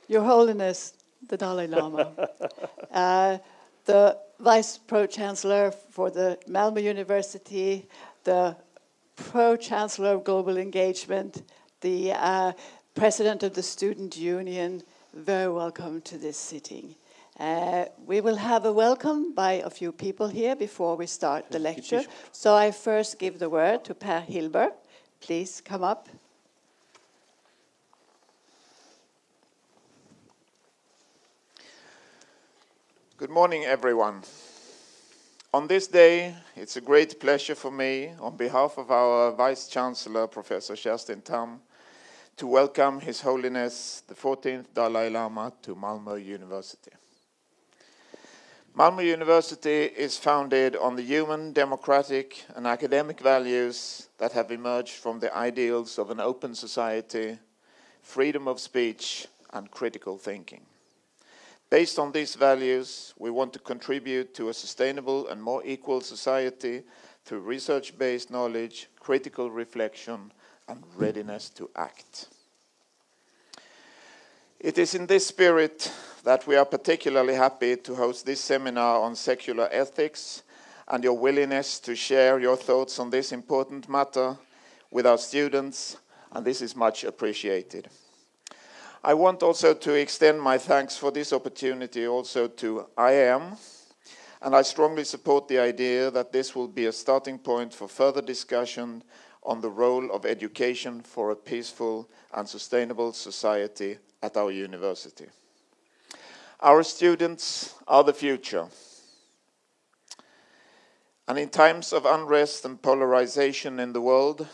Your Holiness, the Dalai Lama, the Vice Pro-Chancellor for the Malmö University, the Pro-Chancellor of Global Engagement, the President of the Student Union, very welcome to this sitting. We will have a welcome by a few people here before we start the lecture. So I first give the word to Per Hilber. Please come up. Good morning, everyone. On this day, it's a great pleasure for me, on behalf of our Vice-Chancellor, Professor Kerstin Tam, to welcome His Holiness the 14th Dalai Lama to Malmö University. Malmö University is founded on the human, democratic, and academic values that have emerged from the ideals of an open society, freedom of speech, and critical thinking. Based on these values, we want to contribute to a sustainable and more equal society through research-based knowledge, critical reflection, and readiness to act. It is in this spirit that we are particularly happy to host this seminar on secular ethics and your willingness to share your thoughts on this important matter with our students, and this is much appreciated. I want also to extend my thanks for this opportunity also to IAM, and I strongly support the idea that this will be a starting point for further discussion on the role of education for a peaceful and sustainable society at our university. Our students are the future. And in times of unrest and polarization in the world,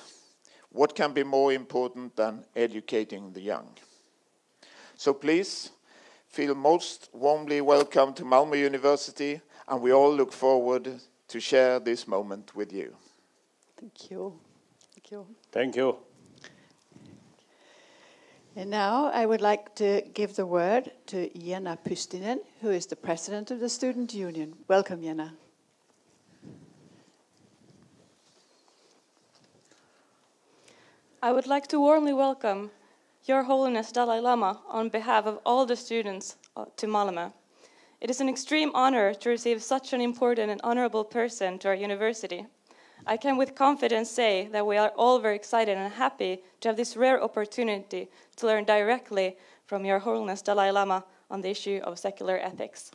what can be more important than educating the young? So please, feel most warmly welcome to Malmö University, and we all look forward to share this moment with you. Thank you. Thank you. Thank you. And now I would like to give the word to Jenna Pystinen, who is the President of the Student Union. Welcome, Jenna. I would like to warmly welcome Your Holiness Dalai Lama on behalf of all the students to Malmö. It is an extreme honor to receive such an important and honorable person to our university. I can with confidence say that we are all very excited and happy to have this rare opportunity to learn directly from Your Holiness Dalai Lama on the issue of secular ethics.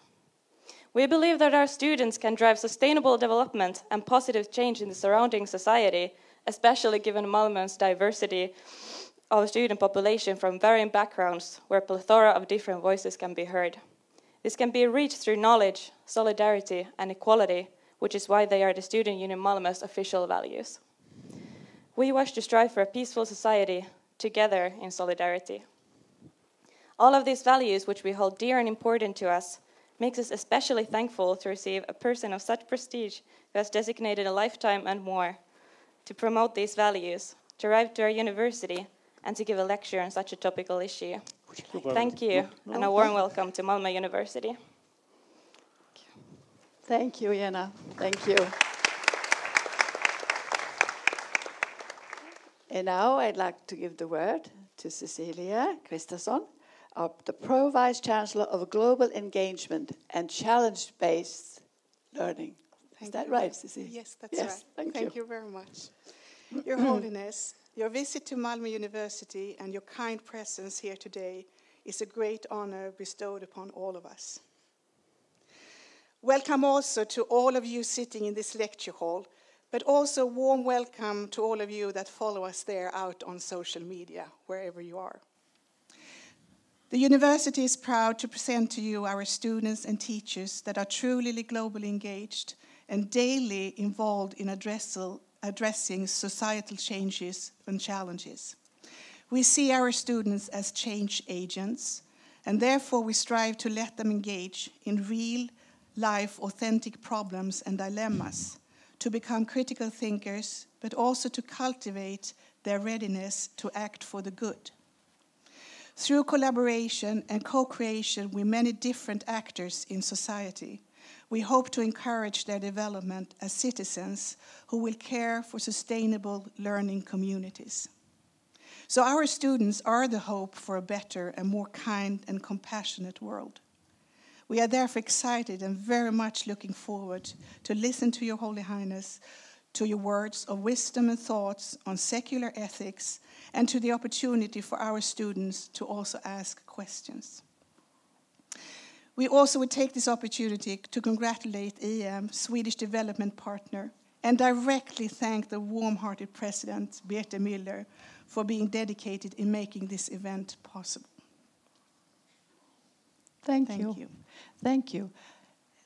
We believe that our students can drive sustainable development and positive change in the surrounding society, especially given Malmö's diversity of student population from varying backgrounds, where a plethora of different voices can be heard. This can be reached through knowledge, solidarity, and equality, which is why they are the Student Union Malmö's official values. We wish to strive for a peaceful society together in solidarity. All of these values, which we hold dear and important to us, makes us especially thankful to receive a person of such prestige who has designated a lifetime and more to promote these values, to arrive to our university, and to give a lecture on such a topical issue. Thank you, and a warm welcome to Malmö University. Thank you, Jenna. Thank you. And now I'd like to give the word to Cecilia Kristersson, the Pro-Vice Chancellor of Global Engagement and Challenge-Based Learning. Is that right, Cecilia? Yes, that's right. Thank you very much. Your Holiness, your visit to Malmö University and your kind presence here today is a great honor bestowed upon all of us. Welcome also to all of you sitting in this lecture hall, but also a warm welcome to all of you that follow us there out on social media, wherever you are. The university is proud to present to you our students and teachers that are truly globally engaged and daily involved in addressing societal changes and challenges. We see our students as change agents, and therefore we strive to let them engage in real-life authentic problems and dilemmas, to become critical thinkers, but also to cultivate their readiness to act for the good. Through collaboration and co-creation with many different actors in society, we hope to encourage their development as citizens who will care for sustainable learning communities. So our students are the hope for a better and more kind and compassionate world. We are therefore excited and very much looking forward to listen to Your Holy Highness, to your words of wisdom and thoughts on secular ethics, and to the opportunity for our students to also ask questions. We also would take this opportunity to congratulate EM, Swedish development partner, and directly thank the warm-hearted president, Birte Müller, for being dedicated in making this event possible. Thank you. Thank you.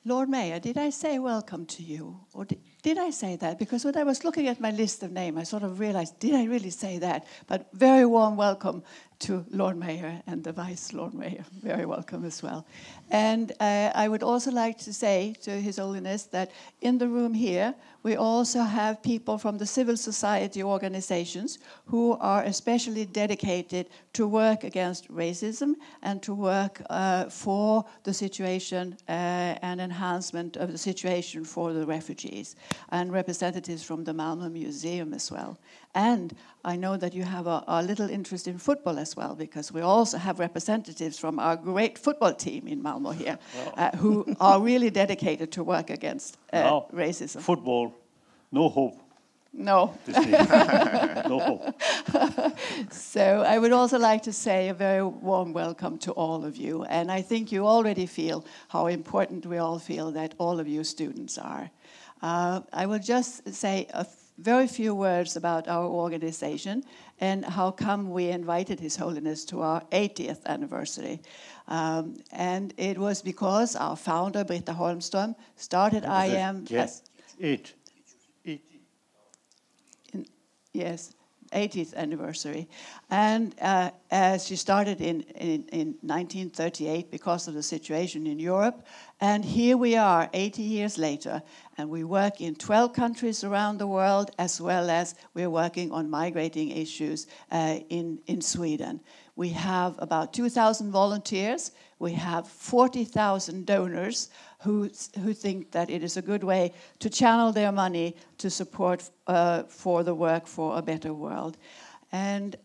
Lord Mayor, did I say welcome to you? Or did I say that? Because when I was looking at my list of names, I sort of realized, did I really say that? But very warm welcome to Lord Mayor and the Vice Lord Mayor. Very welcome as well. And I would also like to say to His Holiness that in the room here, we also have people from the civil society organizations who are especially dedicated to work against racism and to work for the situation and enhancement of the situation for the refugees, and representatives from the Malmö Museum as well. And I know that you have a little interest in football as well, because we also have representatives from our great football team in Malmö here who are really dedicated to work against racism. Football, no hope. No. No hope. So I would also like to say a very warm welcome to all of you. And I think you already feel how important we all feel that all of you students are. I will just say a very few words about our organization and how come we invited His Holiness to our 80th anniversary. And it was because our founder, Britta Holmström, started IM as... 80th anniversary. And she started in 1938 because of the situation in Europe. And here we are 80 years later, and we work in 12 countries around the world, as well as we're working on migrating issues in Sweden. We have about 2,000 volunteers. We have 40,000 donors who think that it is a good way to channel their money to support for the work for a better world. And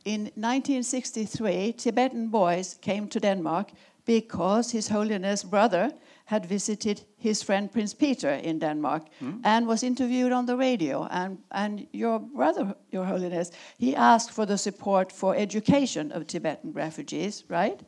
in 1963, Tibetan boys came to Denmark because His Holiness' brother had visited his friend Prince Peter in Denmark and was interviewed on the radio. And your brother, Your Holiness, he asked for the support for education of Tibetan refugees, right?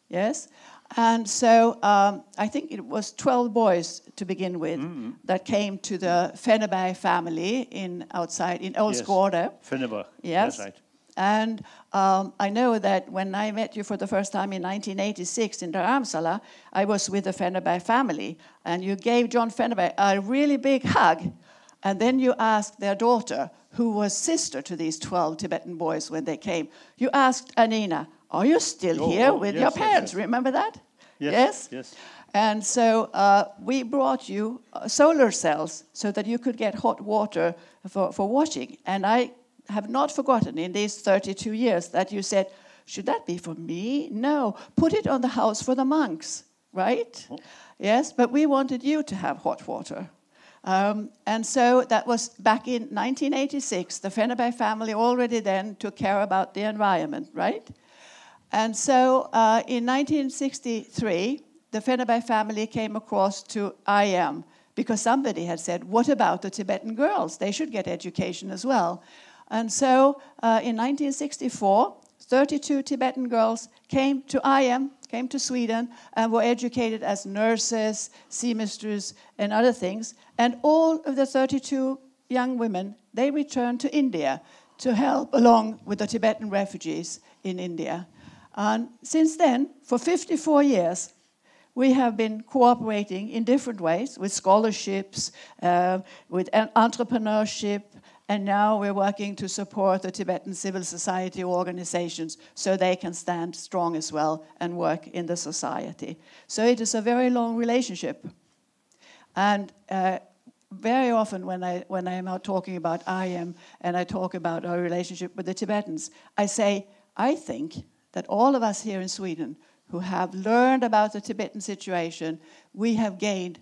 Yes. And so I think it was 12 boys to begin with that came to the Fenneberg family outside in Ålsgårde. Fenneberg, yes. That's right. And I know that when I met you for the first time in 1986 in Dharamsala, I was with the Fenneberg family, and you gave John Fenneberg a really big hug, and then you asked their daughter, who was sister to these 12 Tibetan boys when they came, you asked Anina, are you still here with your parents? Yes. Remember that? Yes. Yes. And so we brought you solar cells so that you could get hot water for washing. And I have not forgotten in these 32 years that you said, should that be for me? No, put it on the house for the monks, right? Oh. Yes, but we wanted you to have hot water. And so that was back in 1986. The Fenneberg family already then took care about the environment, right? And so in 1963, the Fenneberg family came across to IM because somebody had said, what about the Tibetan girls? They should get education as well. And so in 1964, 32 Tibetan girls came to IM, came to Sweden, and were educated as nurses, seamstresses, and other things. And all of the 32 young women, they returned to India to help along with the Tibetan refugees in India. And since then, for 54 years, we have been cooperating in different ways with scholarships, with entrepreneurship, and now we're working to support the Tibetan civil society organizations so they can stand strong as well and work in the society. So it is a very long relationship. And very often when I am out talking about IM and I talk about our relationship with the Tibetans, I say, I think that all of us here in Sweden who have learned about the Tibetan situation, we have gained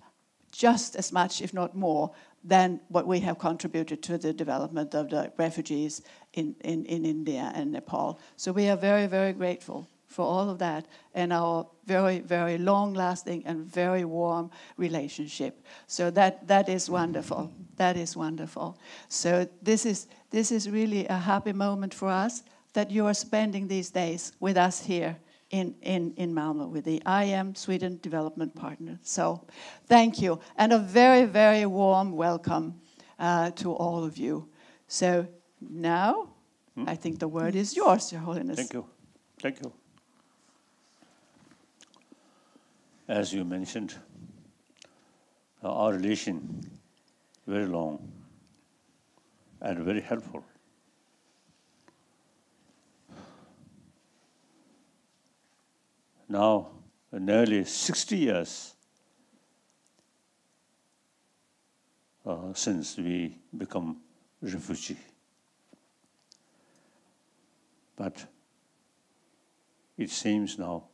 just as much, if not more, than what we have contributed to the development of the refugees in India and Nepal. So we are very, very grateful for all of that and our very, very long-lasting and very warm relationship. So that is wonderful. That is wonderful. So this is really a happy moment for us that you are spending these days with us here in Malmö with the IM Sweden Development Partner. So thank you. And a very, very warm welcome to all of you. So now I think the word is yours, Your Holiness. Thank you. Thank you. As you mentioned, our relation very long and very helpful. Now, nearly 60 years since we become refugee. But it seems now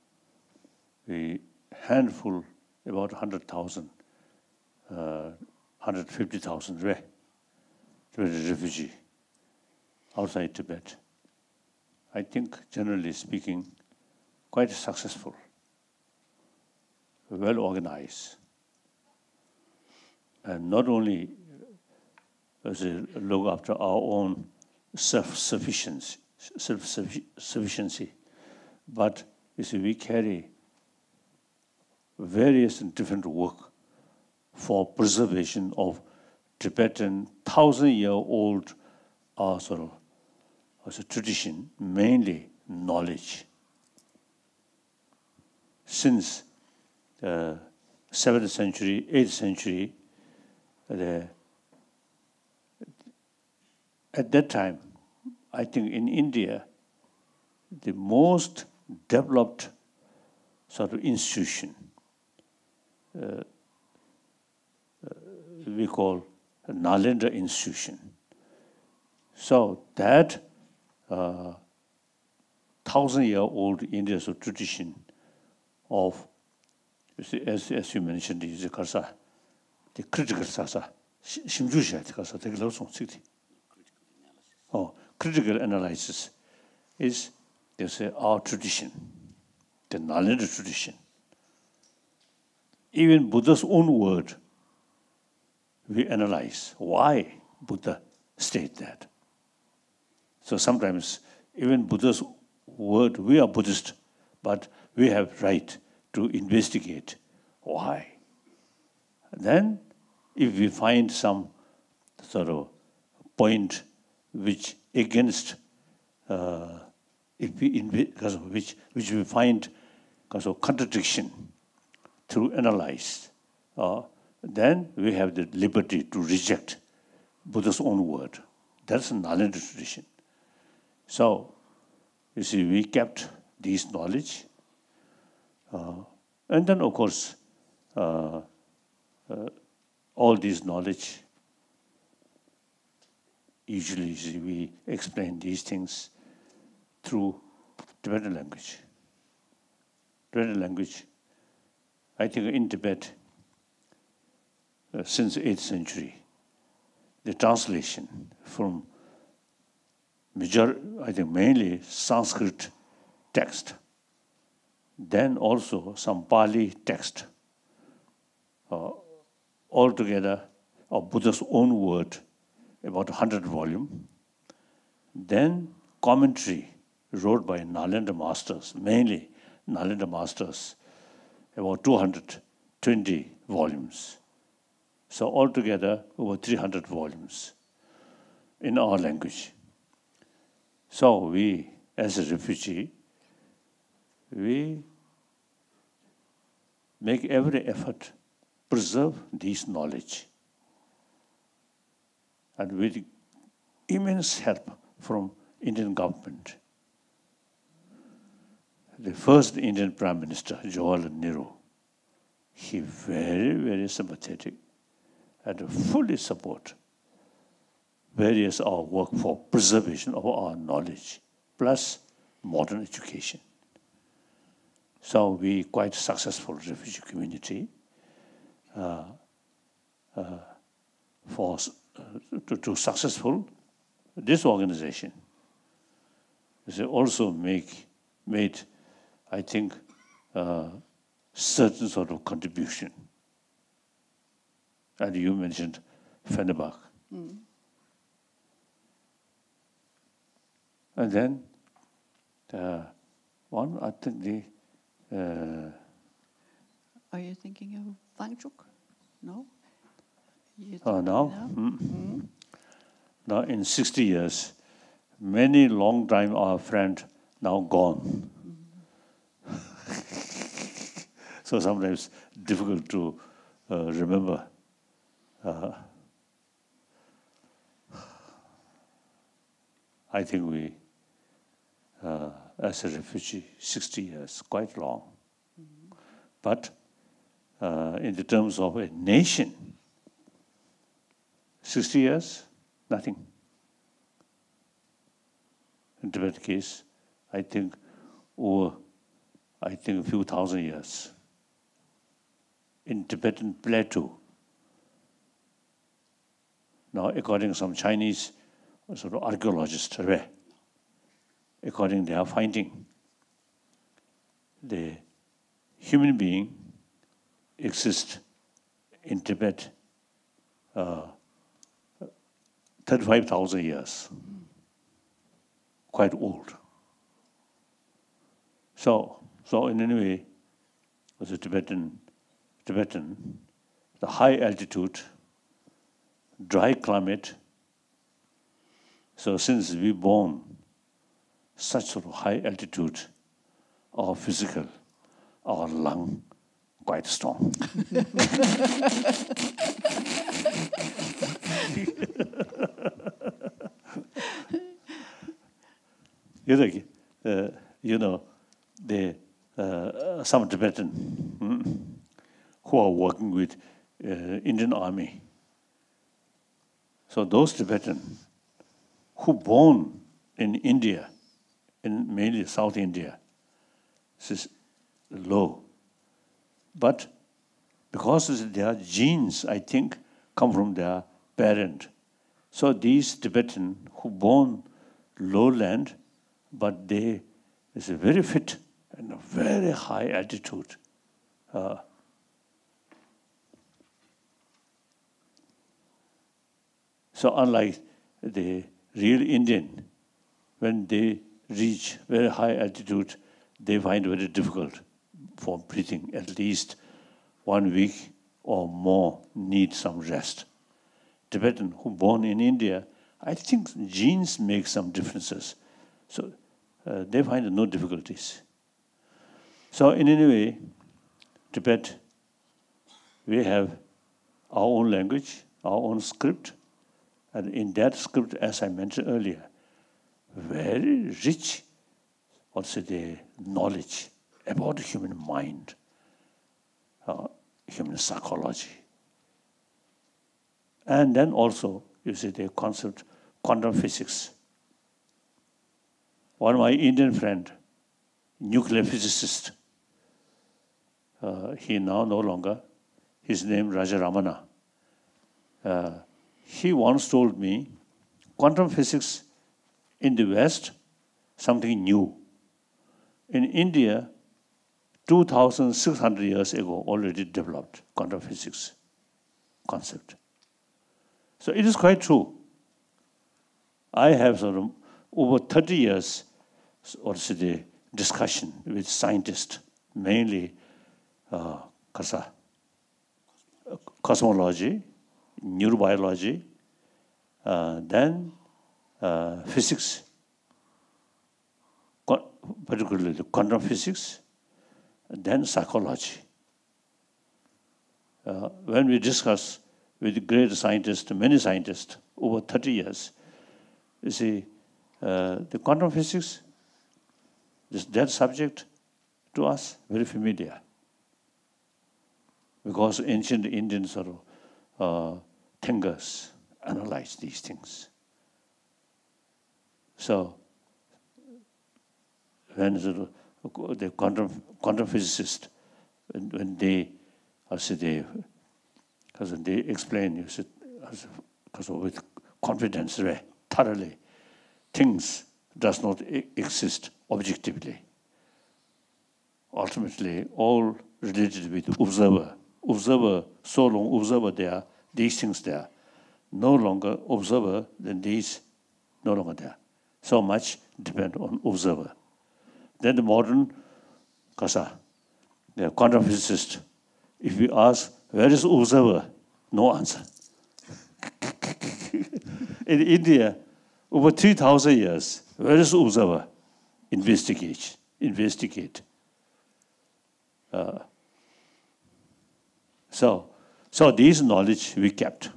a handful, about 100,000, 150,000 refugee outside Tibet. I think, generally speaking, quite successful, well organized, and not only as a look after our own self-sufficiency, but you see, we carry various and different work for preservation of Tibetan 1,000-year-old sort of as a tradition, mainly knowledge. Since the 7th century, 8th century, at that time, I think in India, the most developed sort of institution we call Nalanda institution. So that 1,000-year-old Indian tradition of, as you mentioned, the critical critical analysis is our tradition, the Nalanda tradition. Even Buddha's own word, we analyze why Buddha stated that. So sometimes even Buddha's word, we are Buddhist, but we have right to investigate why. Then if we find some sort of point which against, because of which we find because of contradiction to analyze, then we have the liberty to reject Buddha's own word. That's a Nalanda tradition. So, you see, we kept this knowledge. And then, of course, all this knowledge, usually we explain these things through Tibetan language. Tibetan language, I think in Tibet, since 8th century, the translation from I think mainly Sanskrit text, then also some Pali text, altogether of Buddha's own word, about 100 volumes. Then commentary wrote by Nalanda masters, mainly Nalanda masters, about 220 volumes. So altogether, over 300 volumes in our language. So we, as a refugee, we make every effort preserve this knowledge. And with immense help from Indian government. The first Indian Prime Minister, Jawaharlal Nehru, he very, very sympathetic and fully support various our work for preservation of our knowledge, plus modern education. So we quite successful refugee community. to successful this organization. They also made, I think, certain sort of contribution. And you mentioned Fenerbahce. And then one, I think Are you thinking of Wangchuk? No? Now? Now in 60 years, many long time our friend now gone. So sometimes difficult to remember. I think we, as a refugee, 60 years, quite long. But in the terms of a nation, 60 years, nothing. In Tibet case, I think a few thousand years. In Tibetan plateau, now according to some Chinese sort of archaeologists, according to their finding, the human being exists in Tibet 35,000 years, quite old. So in any way, as a Tibetan, the high altitude, dry climate. So since we born such sort of high altitude, our physical, our lung quite strong. Some Tibetan who are working with Indian Army. So those Tibetan who born in India, in mainly South India, this is low. But because their genes, I think, come from their parent. So these Tibetan who born lowland, but they is very fit and a very high altitude. So unlike the real Indian, when they reach very high altitude, they find it very difficult for breathing. At least 1 week or more need some rest. Tibetan who born in India, I think genes make some differences. So they find no difficulties. So in any way, Tibet, we have our own language, our own script, and in that script, as I mentioned earlier, very rich, also the knowledge about the human mind, human psychology. And then also, you see the concept, quantum physics. One of my Indian friend, nuclear physicist, he now no longer, his name Raja Ramana. He once told me, quantum physics in the West, something new. In India, 2,600 years ago, already developed quantum physics concept. So it is quite true. I have sort of over 30 years also the discussion with scientists, mainly cosmology, neurobiology, then physics, particularly the quantum physics, then psychology. When we discuss with great scientists, many scientists, over 30 years, you see, the quantum physics, that subject to us, very familiar. Because ancient Indian sort of thinkers analyze these things. So, when the quantum physicists, when they explain, you said, because with confidence, thoroughly, things does not exist objectively. Ultimately, all related with observer. Observer, so long observer there, these things there. No longer observer, then these no longer there. So much depend on observer. Then the modern Kasa, the quantum physicist, if we ask, where is observer? No answer. In India, over 3,000 years, where is observer? Investigate. So this knowledge we kept.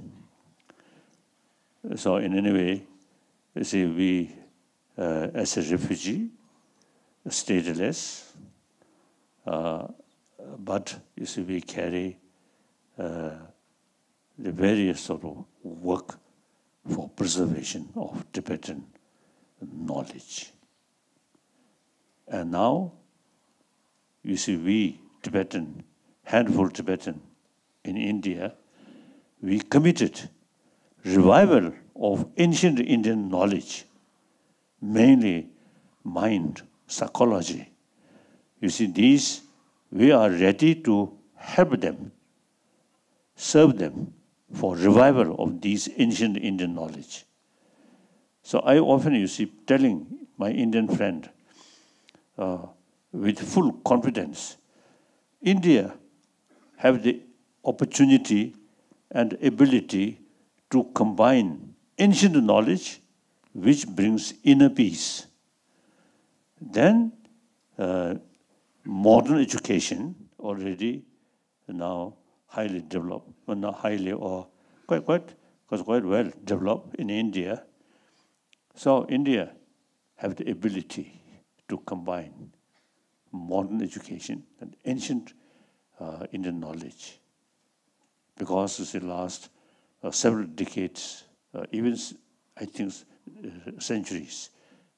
So in any way, you see, we, as a refugee, stateless, but you see, we carry the various sort of work for preservation of Tibetan knowledge. And now, you see, we Tibetan, handful Tibetan in India, we committed revival of ancient Indian knowledge, mainly mind, psychology. You see, these, we are ready to help them, serve them for revival of these ancient Indian knowledge. So I often, you see, telling my Indian friend with full confidence, India have the opportunity and ability to combine ancient knowledge which brings inner peace. Then modern education already now highly developed, well, not highly or quite well developed in India. So India have the ability to combine modern education and ancient Indian knowledge. Because it's the last several decades, even I think centuries,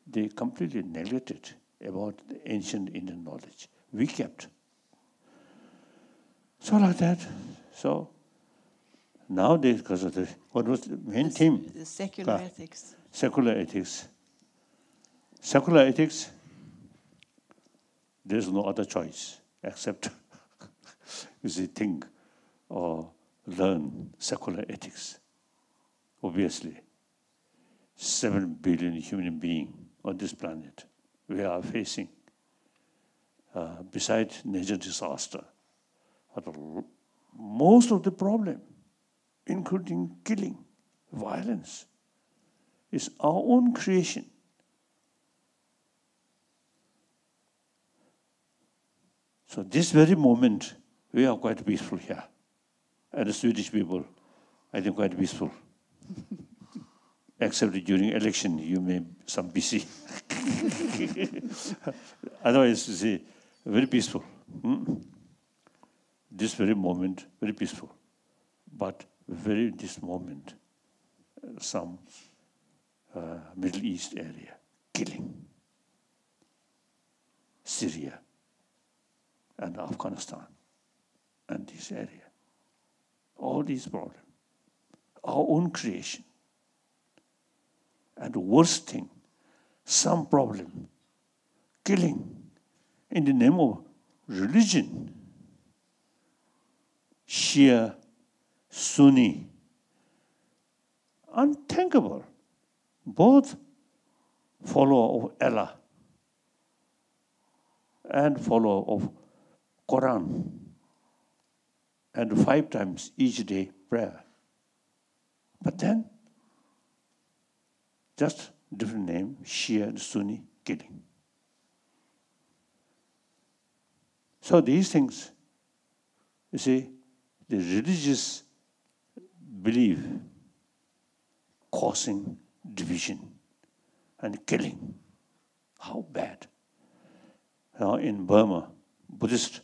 they completely neglected about the ancient Indian knowledge. We kept. So like that. So nowadays, because of what was the main theme? The secular ethics. Secular ethics. Secular ethics, there's no other choice except you see, think or learn secular ethics. Obviously, 7 billion human beings on this planet, we are facing, besides natural disaster, most of the problem, including killing, violence, is our own creation. So this very moment, we are quite peaceful here. And the Swedish people, I think, quite peaceful. Except during election, you may some busy. Otherwise, you see, very peaceful. This very moment, very peaceful. But this moment, some Middle East area, killing. Syria and Afghanistan and this area. All these problems, our own creation. And the worst thing, some problem, killing in the name of religion. Shia, Sunni, unthinkable. Both follower of Allah and follower of Quran, and 5 times each day prayer. But then, just different name, Shia and Sunni, killing. So these things, you see, the religious belief causing division and killing. How bad. Now in Burma, Buddhist,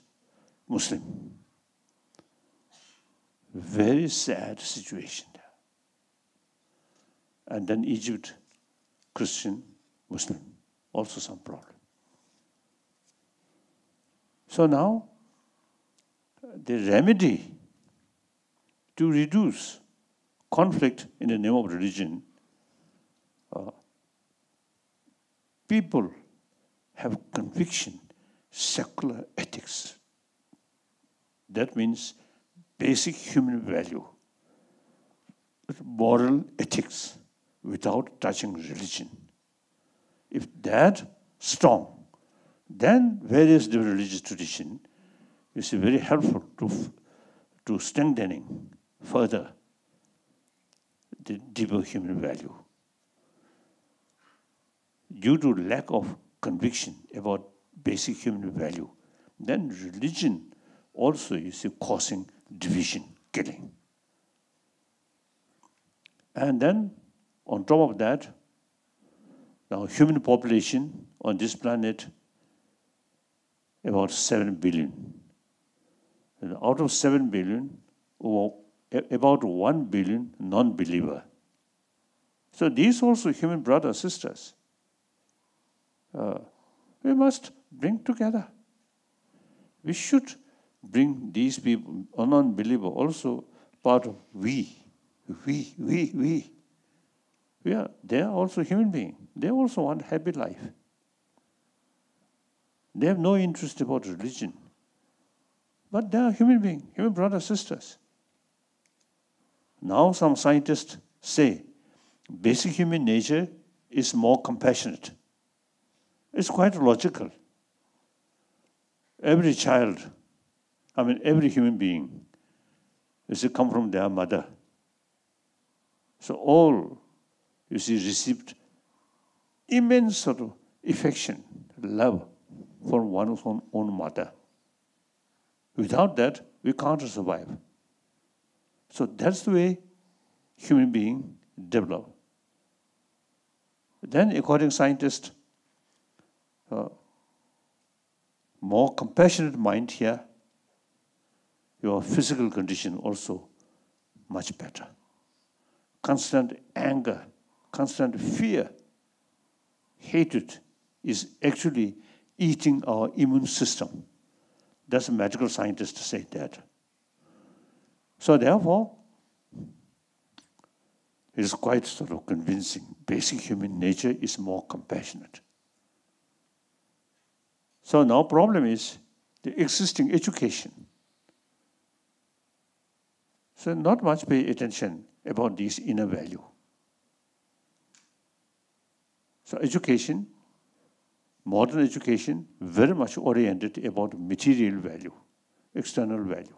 Muslim, very sad situation there. And then Egypt, Christian, Muslim, also some problem. So now, the remedy to reduce conflict in the name of religion, people have conviction, secular ethics. That means basic human value, moral ethics without touching religion. If that strong, then various different religious tradition is very helpful to strengthening further the deeper human value. Due to lack of conviction about basic human value, then religion also is causing division, killing. And then, on top of that, now human population on this planet, about 7 billion. And out of 7 billion, about 1 billion non-believer. So these also human brothers, sisters. We must bring together. We should bring these people, non-believer, also part of we. They are also human beings. They also want happy life. They have no interest about religion. But they are human beings, human brothers, sisters. Now some scientists say basic human nature is more compassionate. It's quite logical. Every child, every human being, is come from their mother. So all, received immense sort of affection, love from one's own mother. Without that, we can't survive. So that's the way human beings develop. Then, according to scientists, more compassionate mind here, your physical condition also much better. Constant anger, constant fear, hatred is actually eating our immune system. That's a medical scientist say that. So therefore, it is quite sort of convincing. Basic human nature is more compassionate. So now problem is the existing education. So not much pay attention about this inner value. So education, modern education, very much oriented about material value, external value.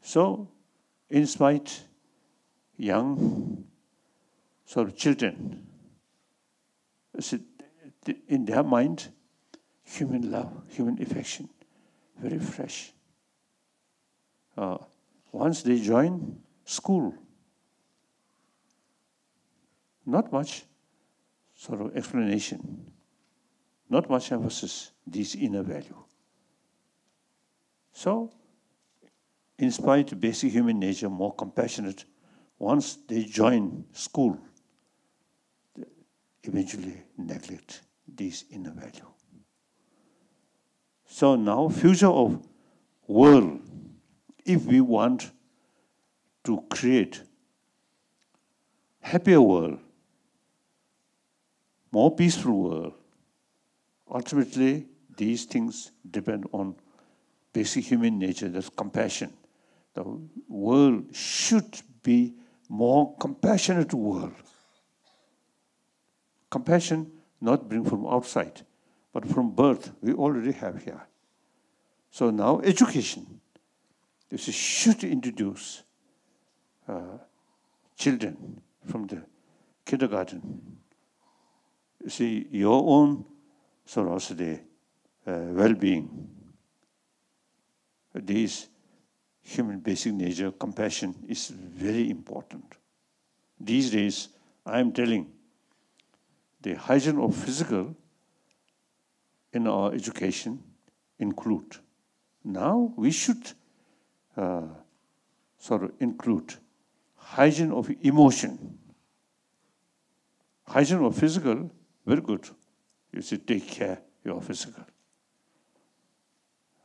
So, in spite young sort of children, in their mind, human love, human affection, very fresh. Once they join school, not much sort of explanation, not much emphasis, this inner value. So, in spite of basic human nature, more compassionate, once they join school, they eventually neglect this inner value. So now, future of world, if we want to create happier world, more peaceful world, ultimately these things depend on basic human nature, that's compassion. The world should be more compassionate world. Compassion not bring from outside, but from birth, we already have here. So now education, this should introduce children from the kindergarten. You see, your own sort of the well-being. This human basic nature, compassion is very important. These days, I am telling, the hygiene of physical in our education include. Now we should sort of include hygiene of emotion. Hygiene of physical, very good. You should take care of your physical.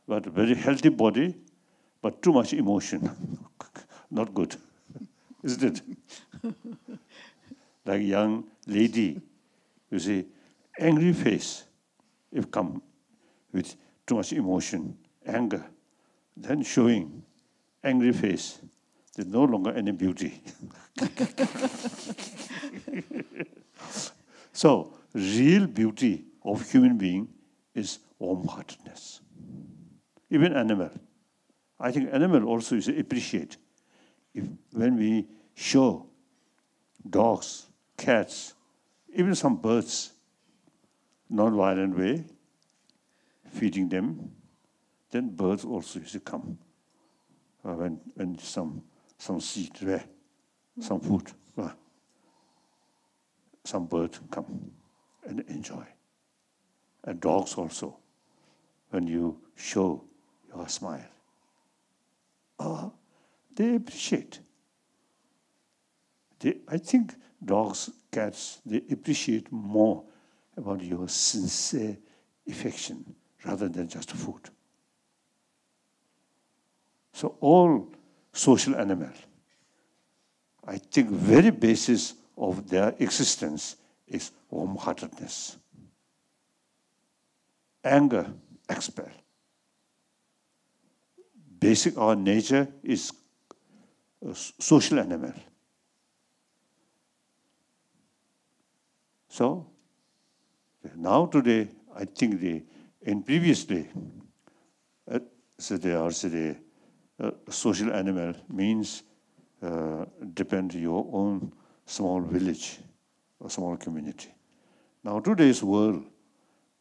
But a very healthy body, but too much emotion. not good, isn't it? Like young lady, you see, angry face, if come with too much emotion, anger, then showing angry face, there's no longer any beauty. So, real beauty of human being is warm-heartedness. Even animal. I think animal also is appreciate. When we show dogs, cats, even some birds, non-violent way, feeding them, then birds also used to come. When some seed there, some food, some bird come and enjoy. And dogs also, when you show your smile, they appreciate. I think dogs, cats, they appreciate more about your sincere affection rather than just food. So all social animals, I think very basis of their existence is warm-heartedness. Anger, expel. Basic our nature is a social animal. So now today, I think in previously, the social animal means depend your own small village or small community. Now today's world,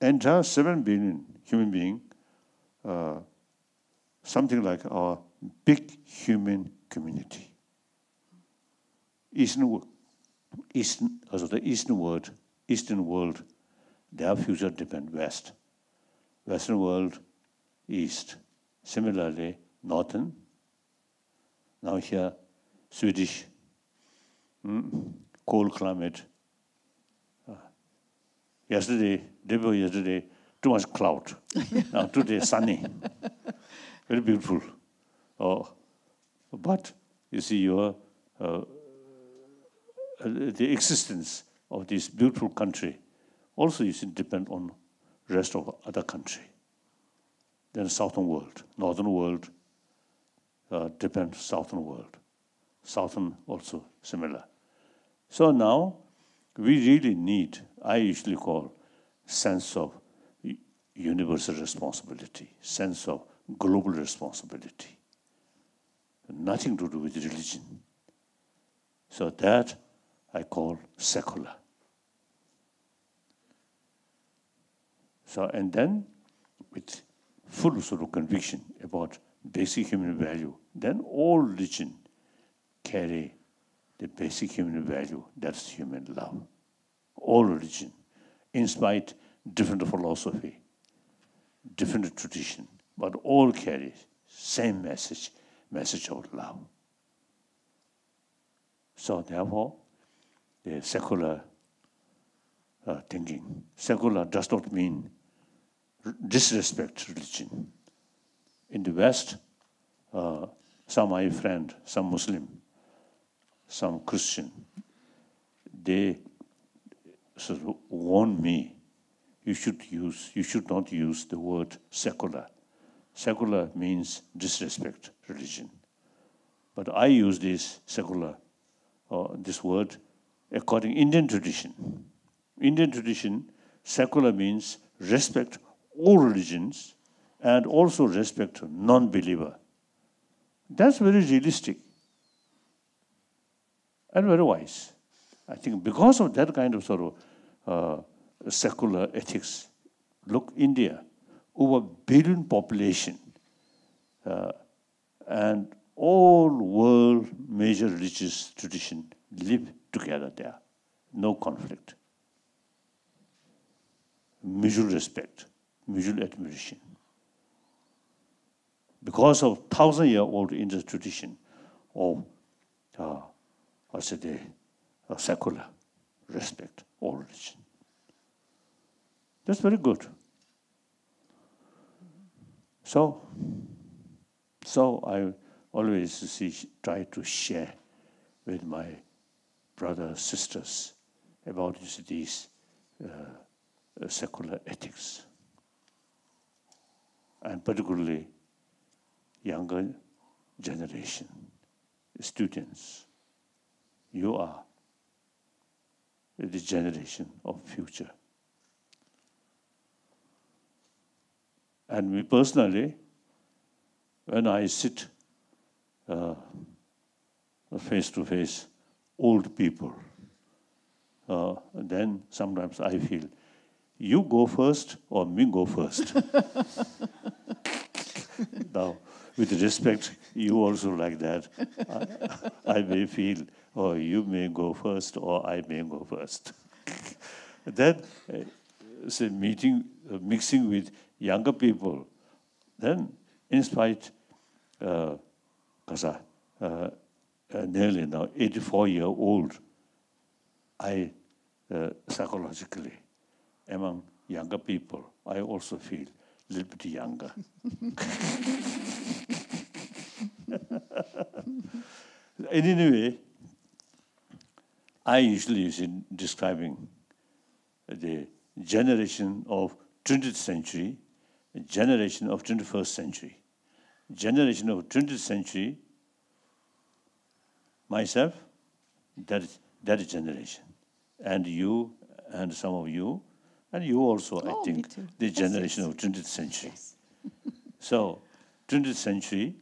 entire 7 billion human beings, something like our big human community. Eastern world, their future depend West. Western world, East. Similarly, Northern. Now here, Swedish, cold climate. Yesterday, too much cloud. Now today, sunny. Very beautiful. But you see, the existence of this beautiful country also you see depend on rest of other country. Then southern world, northern world depend southern world. Southern also similar. So now we really need, I usually call, sense of universal responsibility, sense of global responsibility. Nothing to do with religion. So that I call secular. So, and then with full sort of conviction about basic human value, then all religion carry the basic human value, that's human love. All religion, in spite different philosophy, different tradition, but all carry same message of love. So therefore, the secular thinking. Secular does not mean disrespect religion. In the West, some my friend, some Muslim, some Christian, they sort of warn me, you should not use the word secular. Secular means disrespect religion. But I use this secular, this word, according to Indian tradition. Indian tradition, secular means respect all religions and also respect non-believer. That's very realistic and very wise. I think because of that kind of sort of secular ethics, look, India, over billion population, and all world major religious tradition live together there. No conflict. Mutual respect, mutual admiration. Because of 1,000-year-old Indian tradition of, secular respect, all religion. That's very good. So I always try to share with my brothers, sisters about these secular ethics. And particularly younger generation, students. You are the generation of future. And me personally, when I sit face to face old people, then sometimes I feel, you go first or me go first. Now, with respect, you also like that. I may feel, oh, you may go first or I may go first. Then, mixing with younger people, then in spite, because nearly now 84-year-old, I psychologically, among younger people, I also feel a little bit younger. Anyway, I usually use in describing the generation of 20th century, generation of 21st century. Generation of 20th century, myself, that is generation. And you, and some of you, and you also, I think, the generation of 20th century. Yes. So, 20th century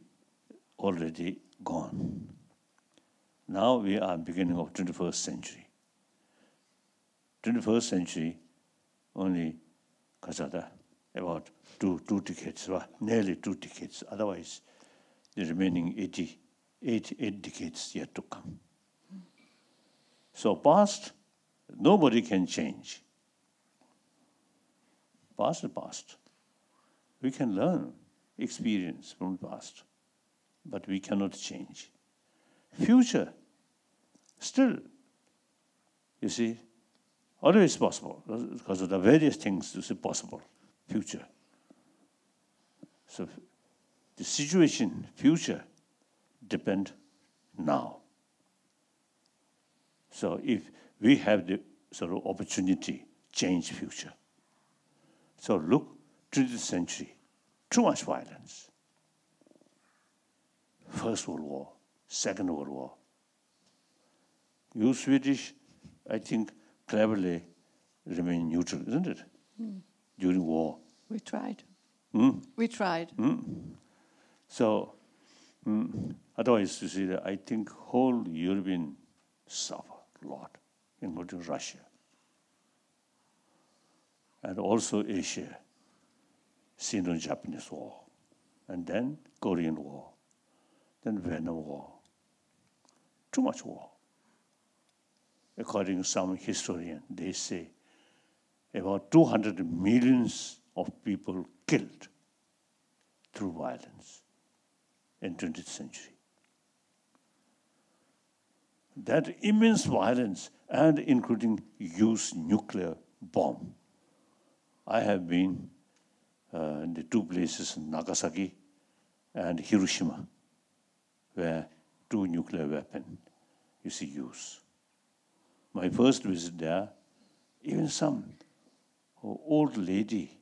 already gone. Now we are beginning of 21st century. 21st century only about two decades, nearly 2 decades. Otherwise, the remaining 8 decades yet to come. So past, nobody can change. Past is past. We can learn experience from the past, but we cannot change. Future, still, you see, always possible, because of the various things to see possible, future. So the situation, future, depend now. So if we have the sort of opportunity, change future. So look, 20th century, too much violence. First World War, Second World War. You Swedish, I think, cleverly remain neutral, isn't it? During war. We tried. We tried. So, otherwise, you see, that I think whole European suffer a lot, including Russia. And also Asia, Sino-Japanese War, and then Korean War, then Vietnam War. Too much war. According to some historians, they say about 200 million of people killed through violence in 20th century. That immense violence, and including use nuclear bomb. I have been in the two places, Nagasaki and Hiroshima, where 2 nuclear weapons you see use. My first visit there, even some old lady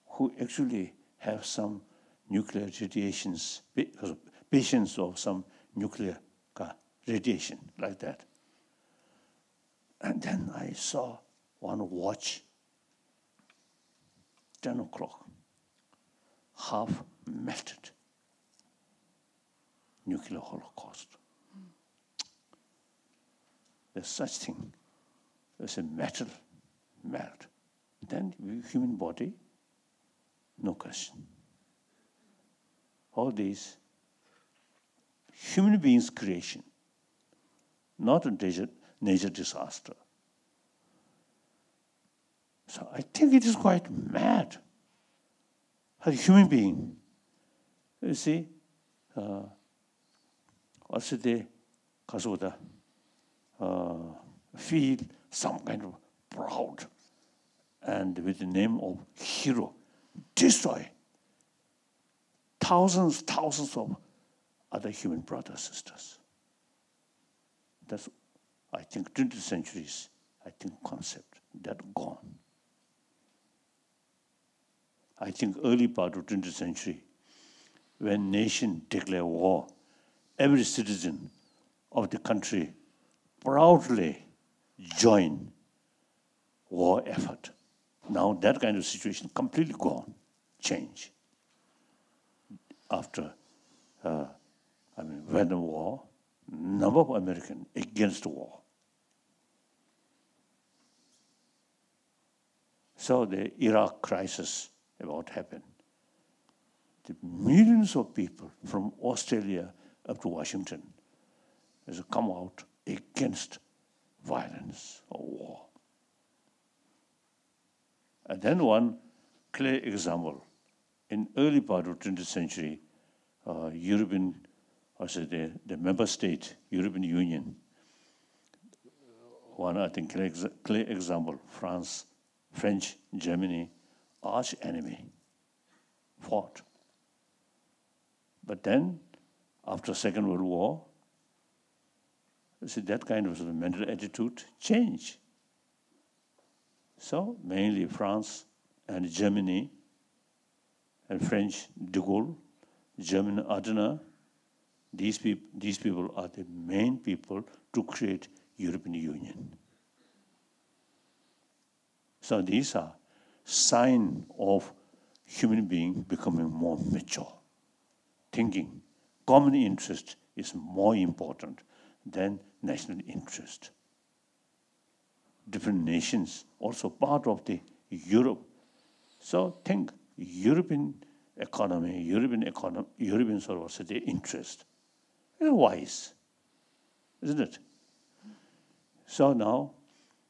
who actually have some nuclear radiations, patients of some nuclear radiation, like that. And then I saw one watch, 10 o'clock, half melted. Nuclear holocaust. There's such thing as a metal melt. Then human body, no question. All these human beings' creation, not a nature disaster. So I think it is quite mad. A human being, you see, also they feel some kind of proud, and with the name of hero, destroy thousands of other human brothers, sisters. That's, I think, 20th century's, concept that gone. I think early part of 20th century, when nation declare war, every citizen of the country proudly join war effort. Now that kind of situation completely gone, change. After Vietnam War, number of Americans against war. So the Iraq crisis about happened. The millions of people from Australia up to Washington has come out against violence or war. And then one clear example, in early part of 20th century, European, the member state, European Union, one I think clear example, France, French, Germany, arch enemy, fought. But then, after Second World War, that kind of mental attitude changed. So mainly France and Germany and French de Gaulle, German Adenauer, these people are the main people to create European Union. So these are signs of human being becoming more mature, thinking common interest is more important than national interest. Different nations, also part of the Europe. So think European economy, European sort of the interest. It's wise, isn't it? So now,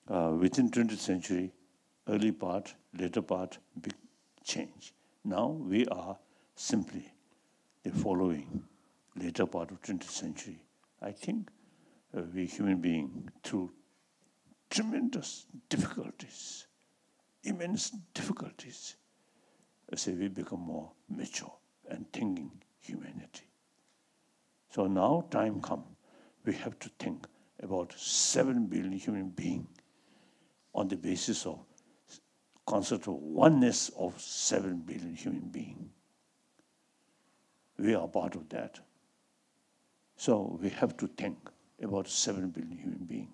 within 20th century, early part, later part, big change. Now we are simply the following later part of 20th century. I think we human beings, through tremendous difficulties, immense difficulties, we become more mature and thinking humanity. So now time come, we have to think about 7 billion human beings on the basis of concept of oneness of 7 billion human beings. We are part of that. So we have to think about 7 billion human beings.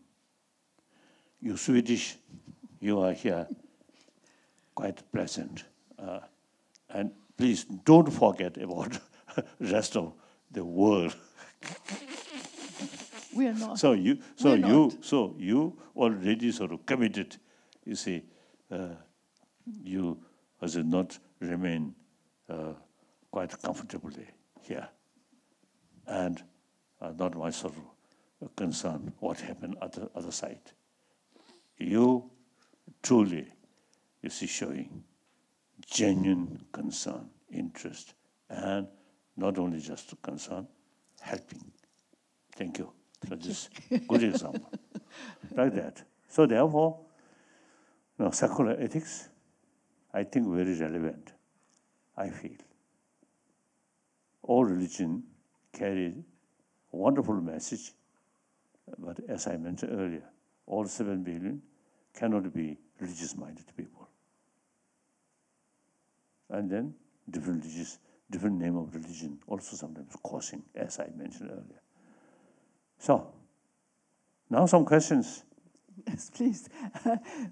You Swedish, you are here quite pleasant. And please don't forget about the rest of the world. We are not. So you already sort of committed. You see, you as not remain quite comfortably here, and not my sort of concern what happened at the other side. You truly, you see, showing genuine concern, interest, and not only just concern, helping. Thank you for this good example. Like that. So therefore, secular ethics, I think very relevant, I feel. All religion carry a wonderful message, but as I mentioned earlier, all 7 billion cannot be religious-minded people. And then different name of religion also sometimes causing, as I mentioned earlier. So, now some questions. Yes, please.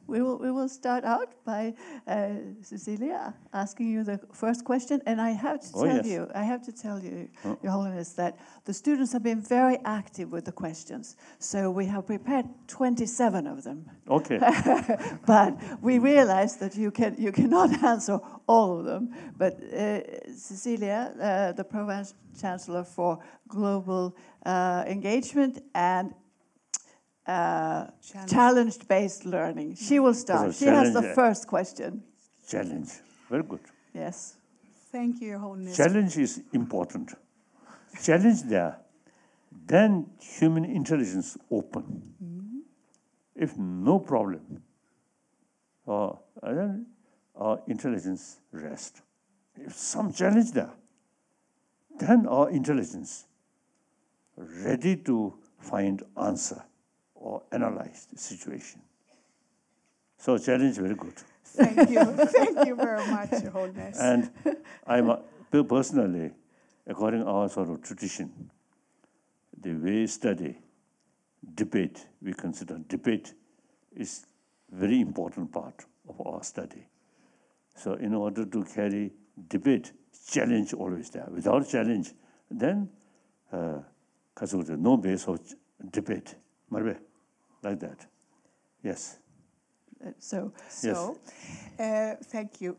We will start out by Cecilia asking you the first question, and I have to tell you, Your Holiness, that the students have been very active with the questions. So we have prepared 27 of them. Okay. But we realize that you cannot answer all of them. But Cecilia, the Pro Chancellor for Global Engagement and challenge-based learning. She will start. She has the first question. Challenge. Very good. Yes. Thank you, Your Holiness. Challenge is important. Challenge there, then human intelligence open. Mm-hmm. If no problem, then our intelligence rest. If some challenge there, then our intelligence ready to find answer or analyze the situation. So challenge very good. Thank you. Thank you very much, Your Holiness. And I'm personally, according to our sort of tradition, the way study, debate, we consider debate is very important part of our study. So in order to carry debate, challenge always there. Without challenge, then no base of debate. Like that. Yes. Thank you.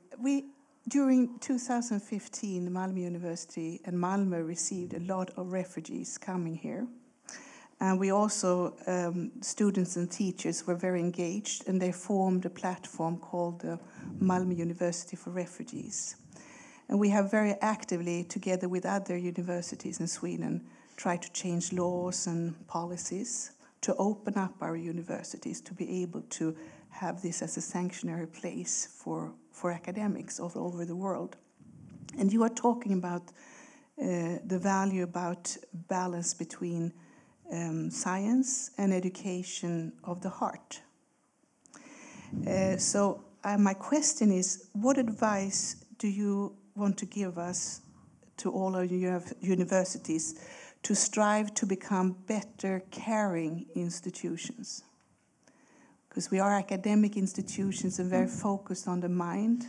During 2015, Malmö University and Malmö received a lot of refugees coming here. And we also, students and teachers were very engaged, and they formed a platform called the Malmö University for Refugees. And we have very actively, together with other universities in Sweden, tried to change laws and policies to open up our universities to be able to have this as a sanctuary place for academics all over the world. And you are talking about the value about balance between science and education of the heart. So my question is, what advice do you want to give us to all our universities to strive to become better caring institutions? Because we are academic institutions and very focused on the mind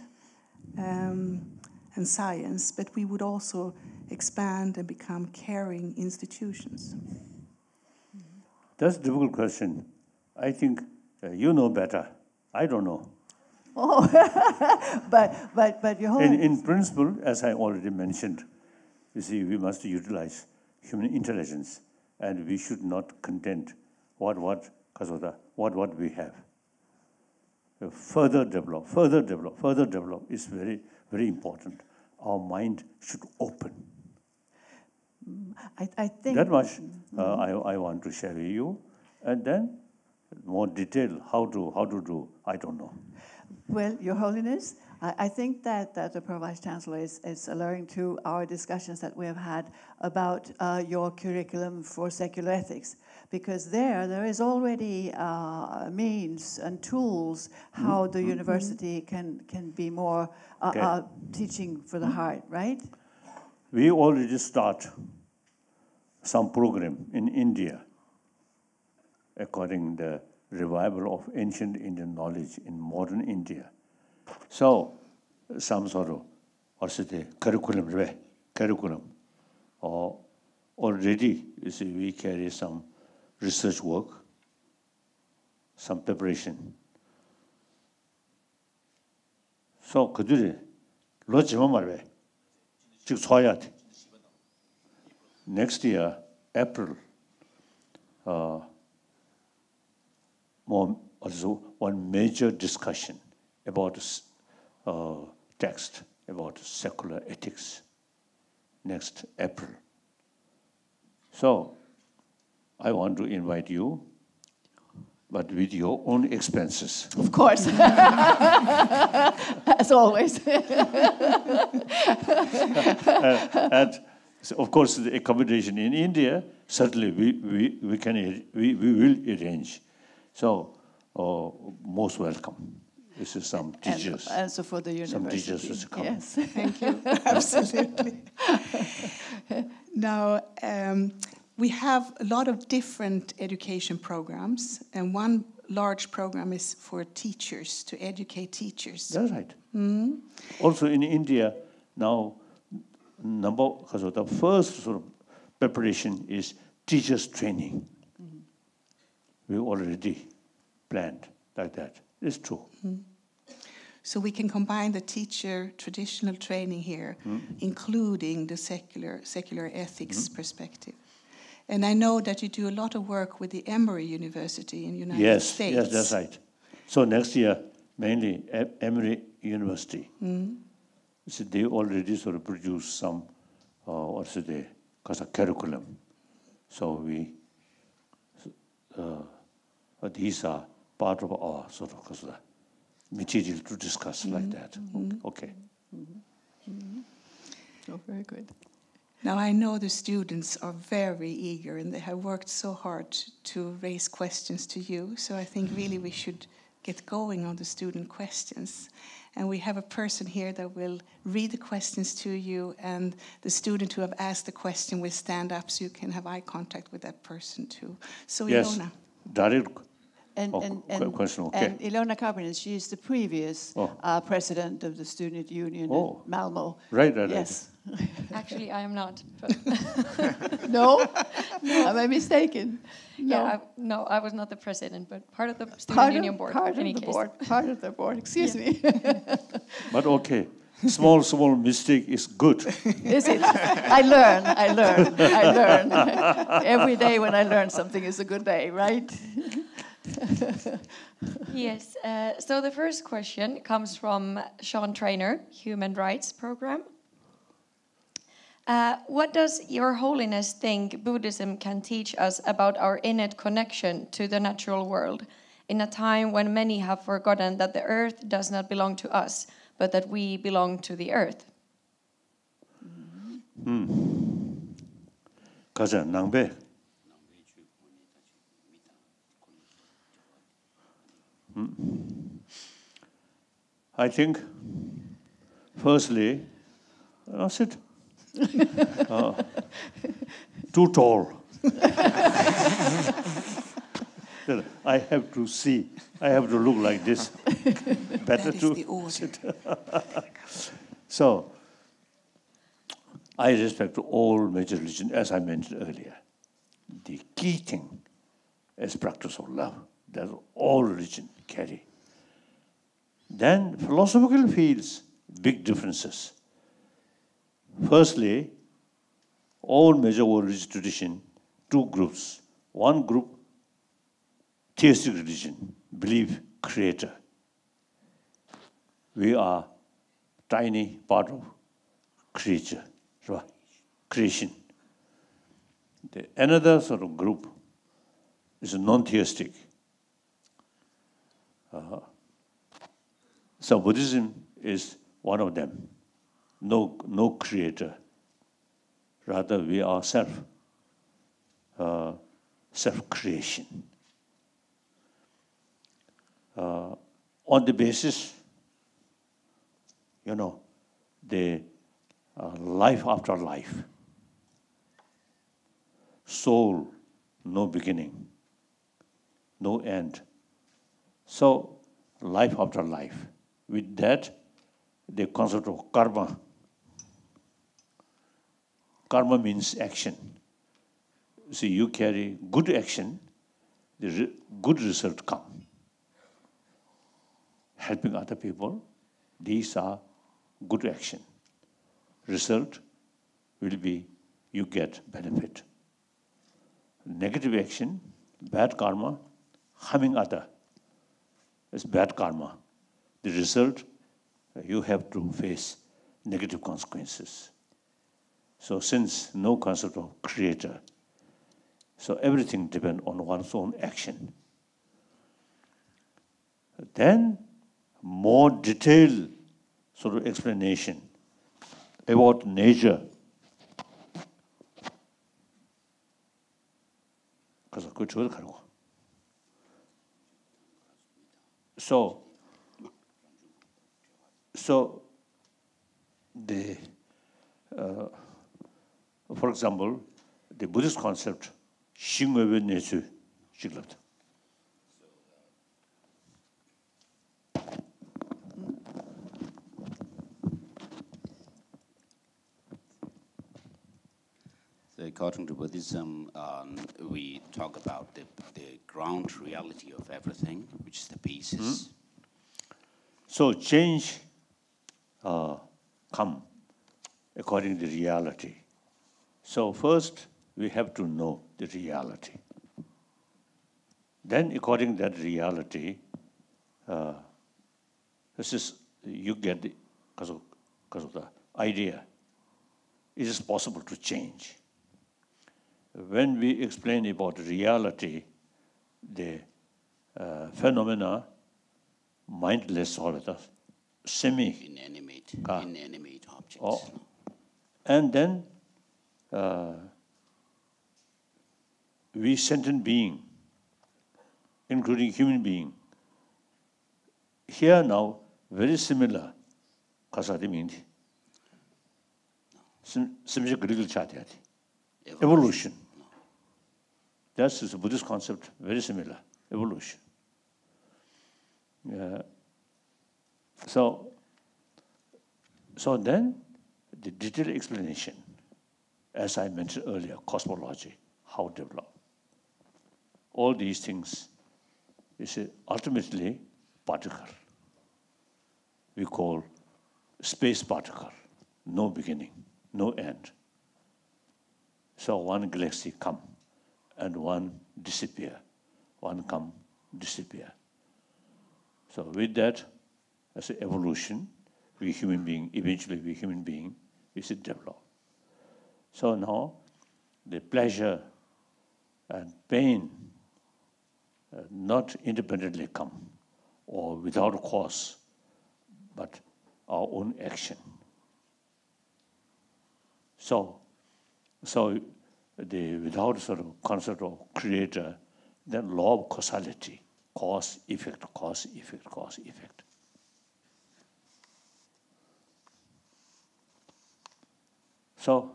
and science, but we would also expand and become caring institutions. That's a difficult question. I think you know better. I don't know. Oh, but your whole... In principle, as I already mentioned, you see, we must utilize human intelligence, and we should not content what we have. Further develop is very, very important. Our mind should open. I think that much I want to share with you, and then more detail how to do, I don't know. Well, Your Holiness, I think that the Pro-Vice Chancellor is alluding to our discussions that we have had about your curriculum for secular ethics, because there is already means and tools how the university can be more teaching for the heart, right? We already start some program in India according to the revival of ancient Indian knowledge in modern India. So, some sort of, curriculum, or already, you see, we carry some research work, some preparation. So, next year, April, also one major discussion about text about secular ethics next April. So I want to invite you, but with your own expenses. Of course, as always. And so of course, the accommodation in India certainly we will arrange. So most welcome. This is some teachers. And so for the university. Some teachers will come. Yes. Thank you. Absolutely. Now, we have a lot of different education programs, and one large program is for teachers, to educate teachers. That's right. Mm-hmm. Also in India, now, the first sort of preparation is teachers training. Mm-hmm. We already planned like that. It's true. Mm-hmm. So we can combine the teacher traditional training here, including the secular ethics perspective. And I know that you do a lot of work with the Emory University in the United States. Yes, that's right. So next year, mainly Emory University. So they already sort of produce some, curriculum. So these are part of our sort of material to discuss like that. Okay. Oh, very good. Now, I know the students are very eager and they have worked so hard to raise questions to you. So I think really we should get going on the student questions. And we have a person here that will read the questions to you, and the student who have asked the question will stand up so you can have eye contact with that person too. So Yes, Ilona. direct And question, okay. Ilona Karpinen, she is the previous president of the student union in Malmö. Right. Yes. Actually, I am not. But No? Am I mistaken? no, I was not the president, but part of the student union board. Part in any of the case. board. Part of the board. Excuse me. But okay, small mistake is good. Is it? I learn. Every day when I learn something is a good day, right? Yes. So the first question comes from Sean Trainer, Human Rights Program. What does Your Holiness think Buddhism can teach us about our innate connection to the natural world in a time when many have forgotten that the earth does not belong to us, but that we belong to the earth? 가자, 낭배. I think, firstly, sit. Too tall. I have to see. I have to look like this. Better to sit. So, I respect all major religions, as I mentioned earlier. The key thing is practice of love. That's all religion carry. Then philosophical fields, big differences. Firstly, all major world religious tradition, two groups. One group, theistic religion, believe creator. We are tiny part of creature, creation. Another sort of group is non-theistic. So Buddhism is one of them. No creator. Rather, we are self-creation. On the basis, the life after life. Soul, no beginning, no end. So, life after life. With that, the concept of karma. Karma means action. See, you carry good action, the good result come. Helping other people, these are good action. Result will be you get benefit. Negative action, bad karma, harming other is bad karma. The result, you have to face negative consequences. So since no concept of creator, so everything depends on one's own action. Then more detailed sort of explanation about nature. So the for example, the Buddhist concept, shingwewe nesu shiglat. So according to Buddhism, we talk about the ground reality of everything, which is the pieces. So change come according to the reality. So first, we have to know the reality. Then according to that reality, this is, you get the, because of the idea, it is possible to change. When we explain about reality, the phenomena, mindless or Inanimate objects. And then we sentient being, including human being, here now very similar. Causality means evolution. That's the Buddhist concept, very similar, evolution. So then the detailed explanation, as I mentioned earlier, cosmology, how develop. All these things is ultimately particle. We call space particle, no beginning, no end. So one galaxy come and one disappear, one come, disappear. So with that, as an evolution, we human being, eventually we human being, is develop. So now, the pleasure and pain not independently come or without cause, but our own action. So the without sort of concept of creator, then law of causality, cause, effect, cause, effect, cause, effect. So,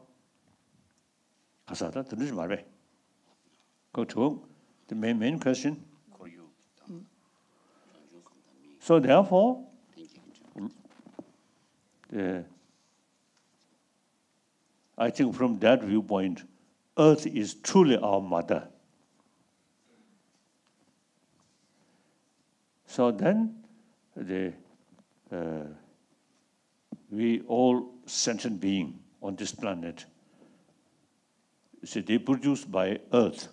go to the main question. So therefore, I think from that viewpoint, Earth is truly our mother. So then, we all sentient being on this planet, so they produced by Earth,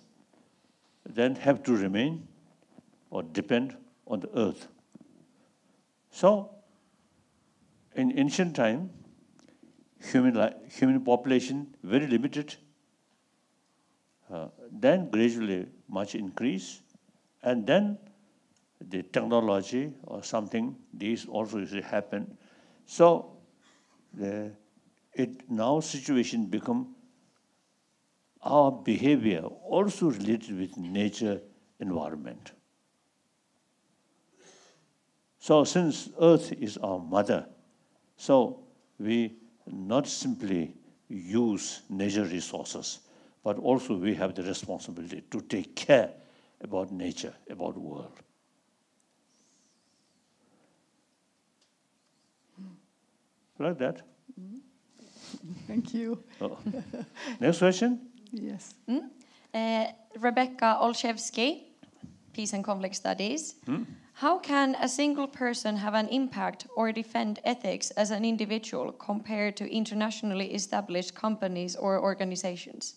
then have to remain or depend on the Earth. So, in ancient time, human population very limited, then gradually much increase, and then the technology or something, these also happen. So now situation become our behavior also related with nature, environment. So since Earth is our mother, so we not simply use nature resources, but also we have the responsibility to take care about nature, about the world. Like that. Thank you. Next question? Yes. Rebecca Olszewski, Peace and Conflict Studies. How can a single person have an impact or defend ethics as an individual compared to internationally established companies or organizations?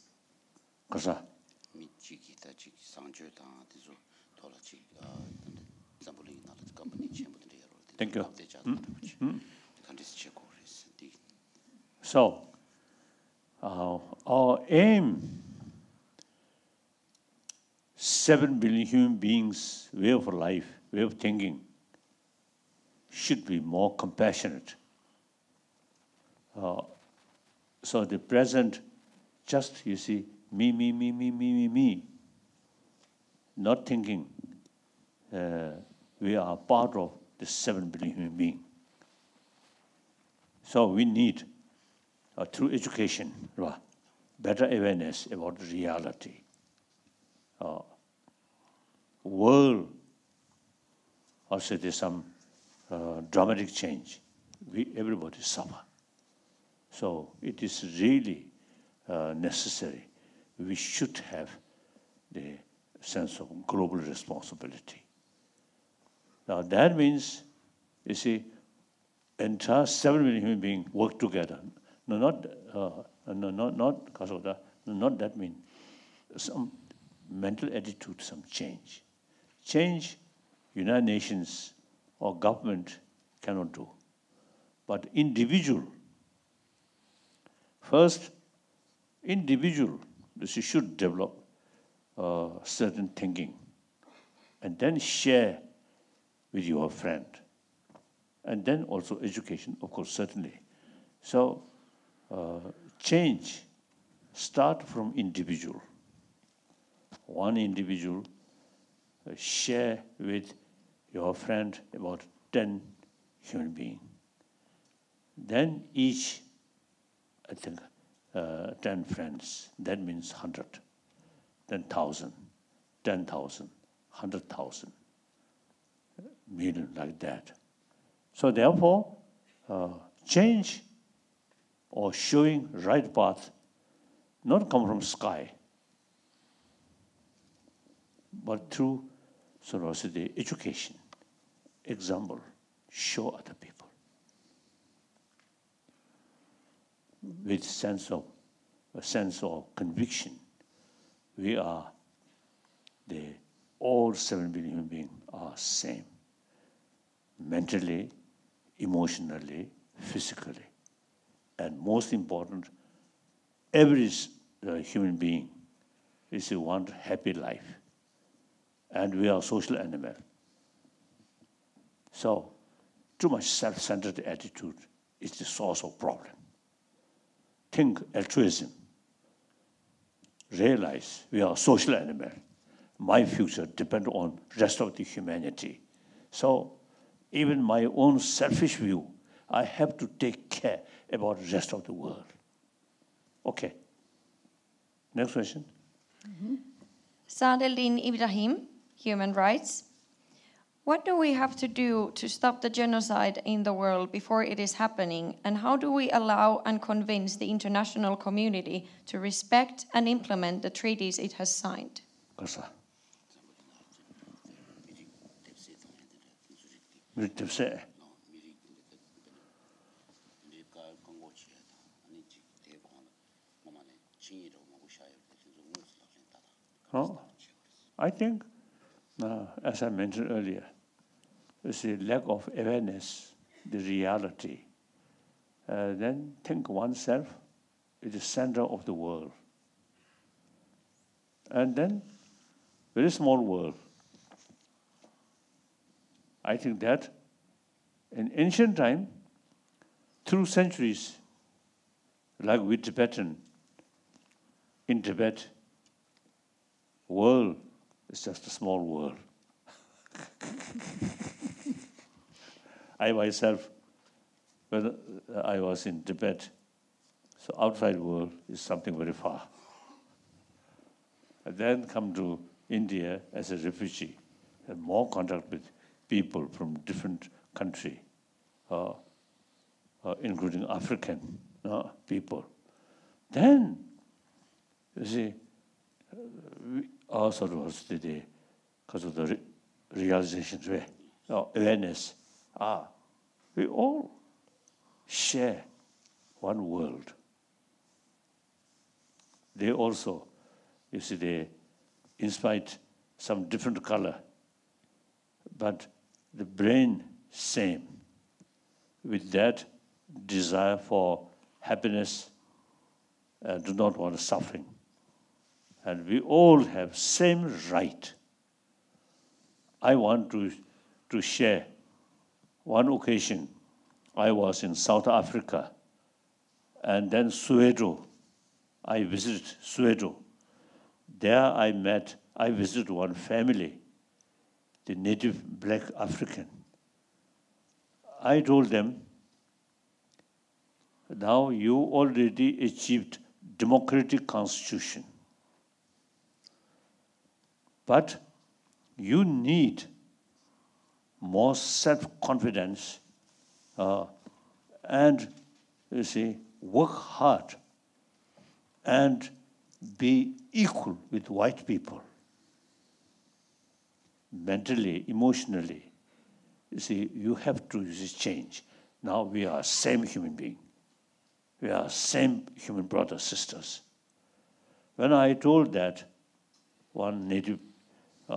Thank you. So, our aim, 7 billion human beings' way of life, way of thinking, should be more compassionate. So the present, just, you see, me, not thinking we are part of the 7 billion human beings. So we need, through education, better awareness about reality. World, also there's some dramatic change. Everybody suffer. So it is really necessary. We should have the sense of global responsibility. Now that means, you see, entire 7 million human beings work together. Not that mean. Some mental attitude, some change. Change, United Nations or government cannot do. But individual, first, individual, you should develop certain thinking and then share with your friend. And then also education, of course, certainly. So change start from individual. One individual share with your friend about 10 human beings. Then each, I think, 10 friends, that means 100, then 1,000, 10,000, 100,000, million, like that. So therefore, change or showing right path not come from sky, but through sort of the education, example, show other people with a sense of conviction. We are all 7 billion human beings are same, mentally, emotionally, physically, and most important, every human being is a want happy life, and we are social animal. So, too much self-centered attitude is the source of problem. Think altruism. Realize we are social animal. My future depends on rest of the humanity. So, even my own selfish view, I have to take care about the rest of the world. Okay. Next question. Sadeldin Ibrahim, Human Rights. What do we have to do to stop the genocide in the world before it is happening? And how do we allow and convince the international community to respect and implement the treaties it has signed? I think, as I mentioned earlier, it's a lack of awareness, the reality. Then think oneself is the center of the world. And then, very small world. I think that in ancient time, through centuries, like with Tibetan, in Tibet, world is just a small world. I myself, when I was in Tibet, so outside world is something very far. And then come to India as a refugee, and more contact with people from different countries, including African people. Then, you see, we also was because of the realizations, awareness. We all share one world. They also, you see, they inspired some different color, but the brain same, with that desire for happiness and do not want suffering. And we all have same right. I want to share one occasion. I was in South Africa, and then Soweto. I visited Soweto. There I visited one family, the native black African. I told them, now you already achieved democratic constitution. But you need more self-confidence and, you see, work hard and be equal with white people. Mentally, emotionally, you see, you have to change. Now we are same human being. We are same human brothers, sisters. When I told that, one native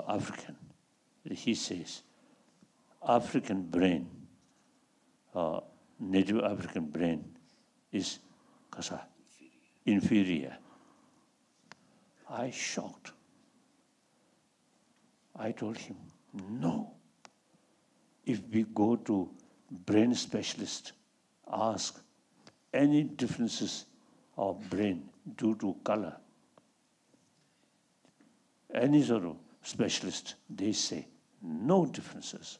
African, he says, African brain, native African brain is inferior. I shocked. I told him, no. If we go to brain specialist, ask any differences our brain due to color. Any sort of specialist, they say, no differences.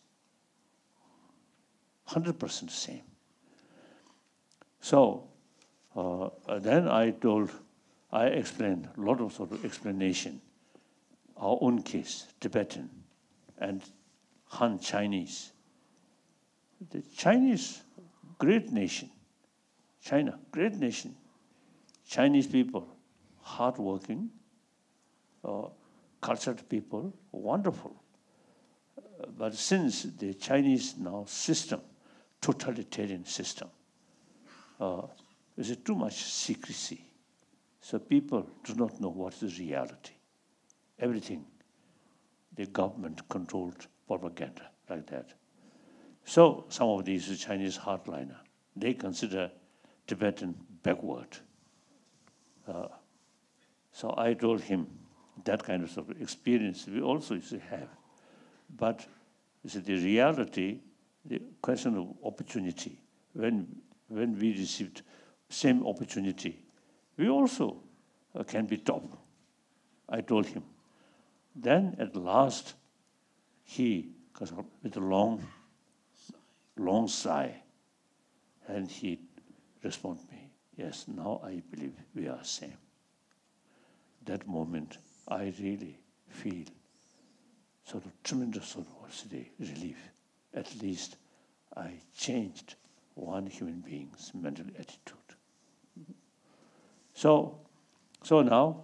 100% same. So then I explained a lot of sort of explanation. Our own case, Tibetan and Han Chinese. The Chinese, great nation. China, great nation. Chinese people, hardworking, cultured people, wonderful. But since the Chinese now system, totalitarian system, there's too much secrecy. So people do not know what is reality. Everything, the government-controlled propaganda, like that. So some of these Chinese hardliner, they consider Tibetan backward. So I told him that kind of sort of experience we also used to have. But the reality, the question of opportunity, when we received same opportunity, we also can be top. I told him. Then at last, he, with a long sigh, and he responded me, yes, now I believe we are same. That moment, I really feel sort of tremendous sort of relief. At least I changed one human being's mental attitude. So now,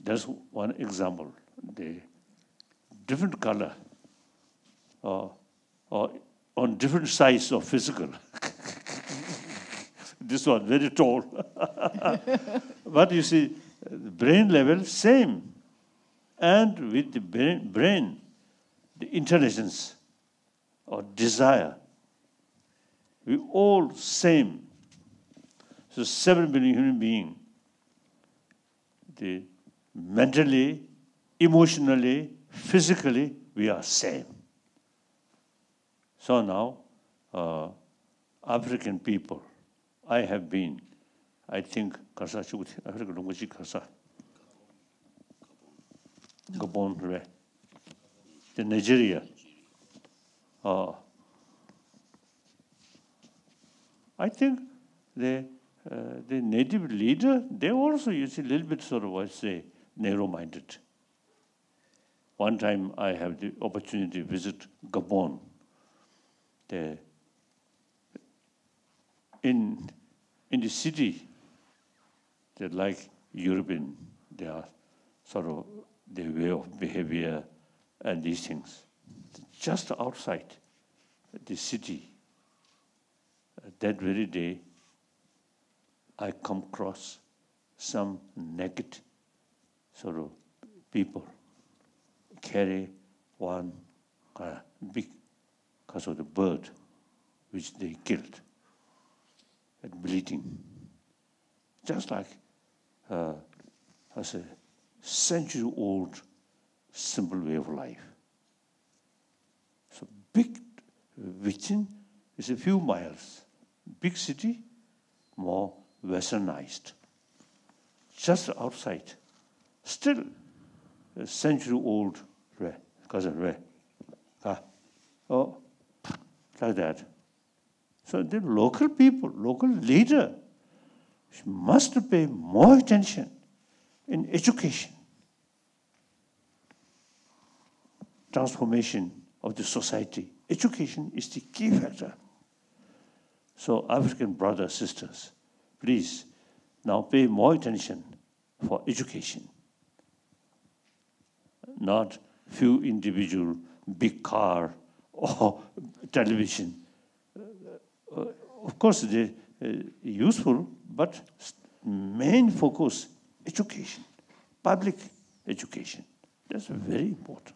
there's one example. The different color or on different size of physical. This one very tall. But you see, the brain level, same. And with the brain, the intelligence or desire, we all same. So 7 billion human beings, the mentally, emotionally, physically, we are same. So now, African people, I have been, I think, Gabon, the Nigeria. I think the native leader, they also, you see, a little bit sort of, I say, narrow-minded. One time I have the opportunity to visit Gabon. In the city, they're like European, they are sort of their way of behavior and these things. Just outside the city, that very day, I come across some naked sort of people carry one big because of the bird which they killed and bleeding. Just like as a century-old simple way of life. So big, within is a few miles. Big city, more westernized. Just outside, still a century-old like that. So the local people, local leader, must pay more attention in education, transformation of the society. Education is the key factor. So African brothers, sisters, please now pay more attention for education. Not few individual, big car or television. Of course, they're useful, but main focus, education, public education. That's very important.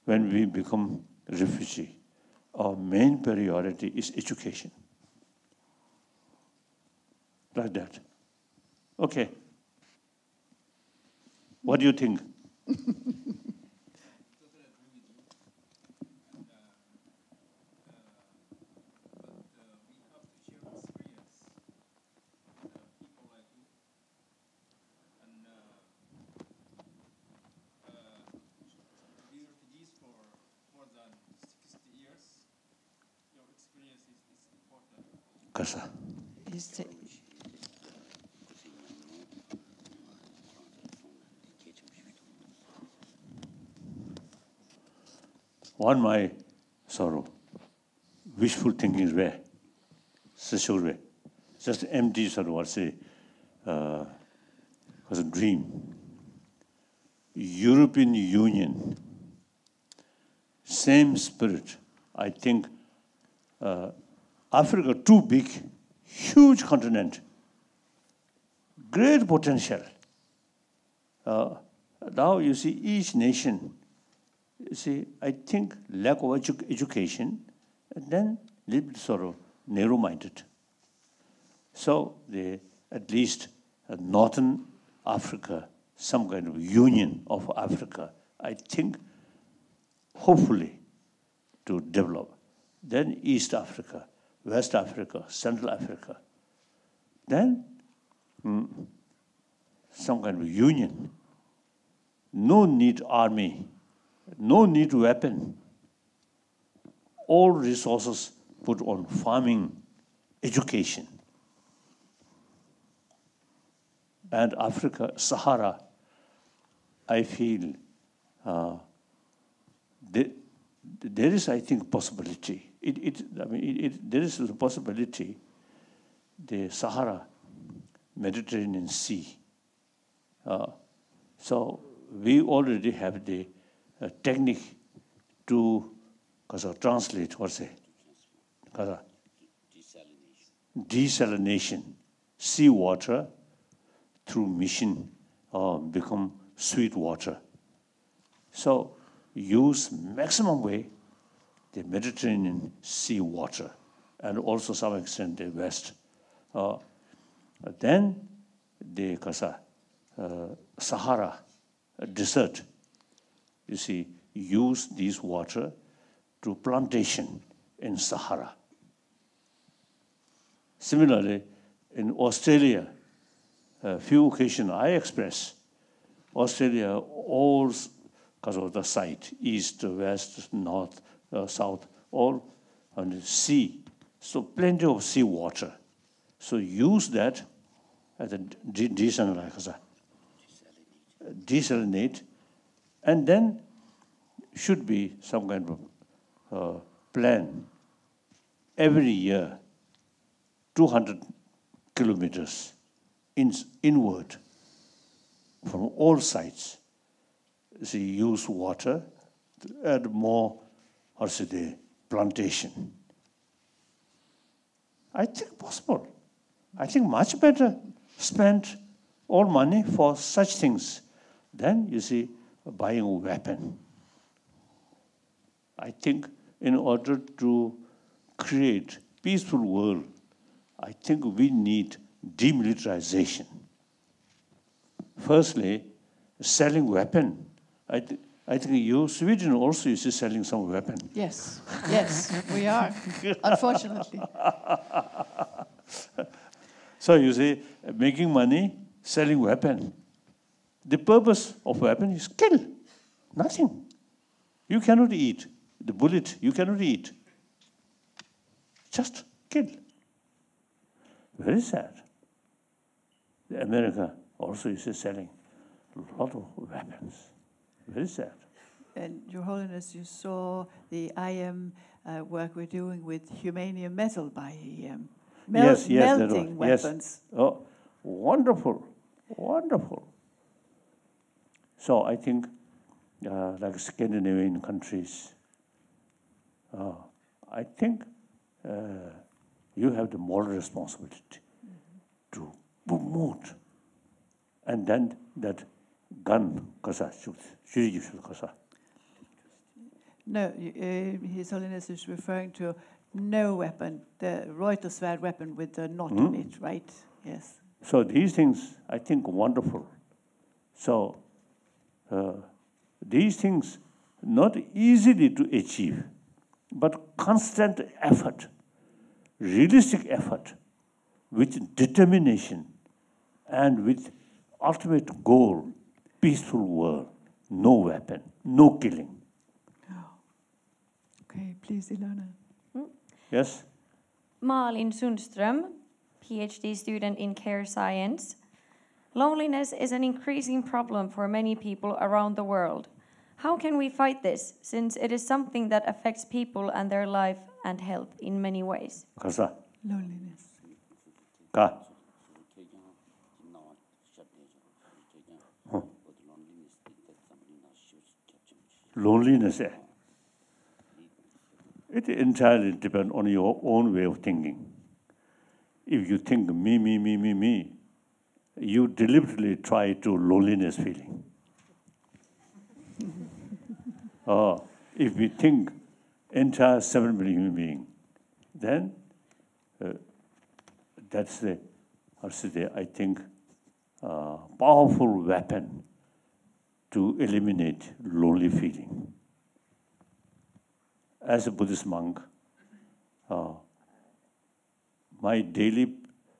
When we become refugee, our main priority is education. Like that. Okay. What do you think? Kasa. One my sort of wishful thinking is where, just empty sort of was a dream. European Union, same spirit. I think Africa too big, huge continent, great potential. Now you see each nation. You see, I think lack of education, and then little bit sort of narrow-minded. So at least Northern Africa, some kind of union of Africa, I think, hopefully, to develop. Then East Africa, West Africa, Central Africa. Then some kind of union. No need army. No need weapon. All resources put on farming, education. And Africa, Sahara, I feel there is, I think, possibility. There is a possibility. The Sahara, Mediterranean Sea. So we already have the technique to translate, desalination. Seawater through mission become sweet water. So use maximum way the Mediterranean sea water and also some extent the West. Then the Sahara desert, you see, use this water to plantation in Sahara. Similarly, in Australia, a few occasions I express Australia all because of the site, east, west, north, south, all on the sea. So plenty of sea water. So use that as a desalinate, and then should be some kind of plan. Every year, 200 kilometers inward from all sides. So use water to add more, the plantation. I think possible. I think much better spend all money for such things than, you see, buying a weapon. I think in order to create peaceful world, I think we need demilitarization. Firstly, selling weapon. I think you, Sweden also is selling some weapon. Yes, we are, unfortunately. So you see, making money, selling weapon. The purpose of weapon is kill, nothing. You cannot eat. The bullet, you cannot eat. Just kill. Very sad. America also is selling a lot of weapons. Very sad. And Your Holiness, you saw the IM work we're doing with humanium metal by melting weapons. Yes. Oh, wonderful, wonderful. So I think, like Scandinavian countries, I think you have the moral responsibility to promote, and then that gun, No, His Holiness is referring to no weapon, the Reuterswerd weapon with the knot on it, right? Yes. So these things, I think, wonderful. So these things not easily to achieve, but constant effort, realistic effort, with determination, and with ultimate goal, peaceful world, no weapon, no killing. Oh. Okay, please, Ilona. Yes? Malin Sundström, PhD student in care science. Loneliness is an increasing problem for many people around the world. How can we fight this, since it is something that affects people and their life and health in many ways? Loneliness. Loneliness. It entirely depends on your own way of thinking. If you think me, you deliberately try to loneliness feeling. If we think entire 7 billion human being, then that's the, I think, powerful weapon to eliminate lonely feeling. As a Buddhist monk, my daily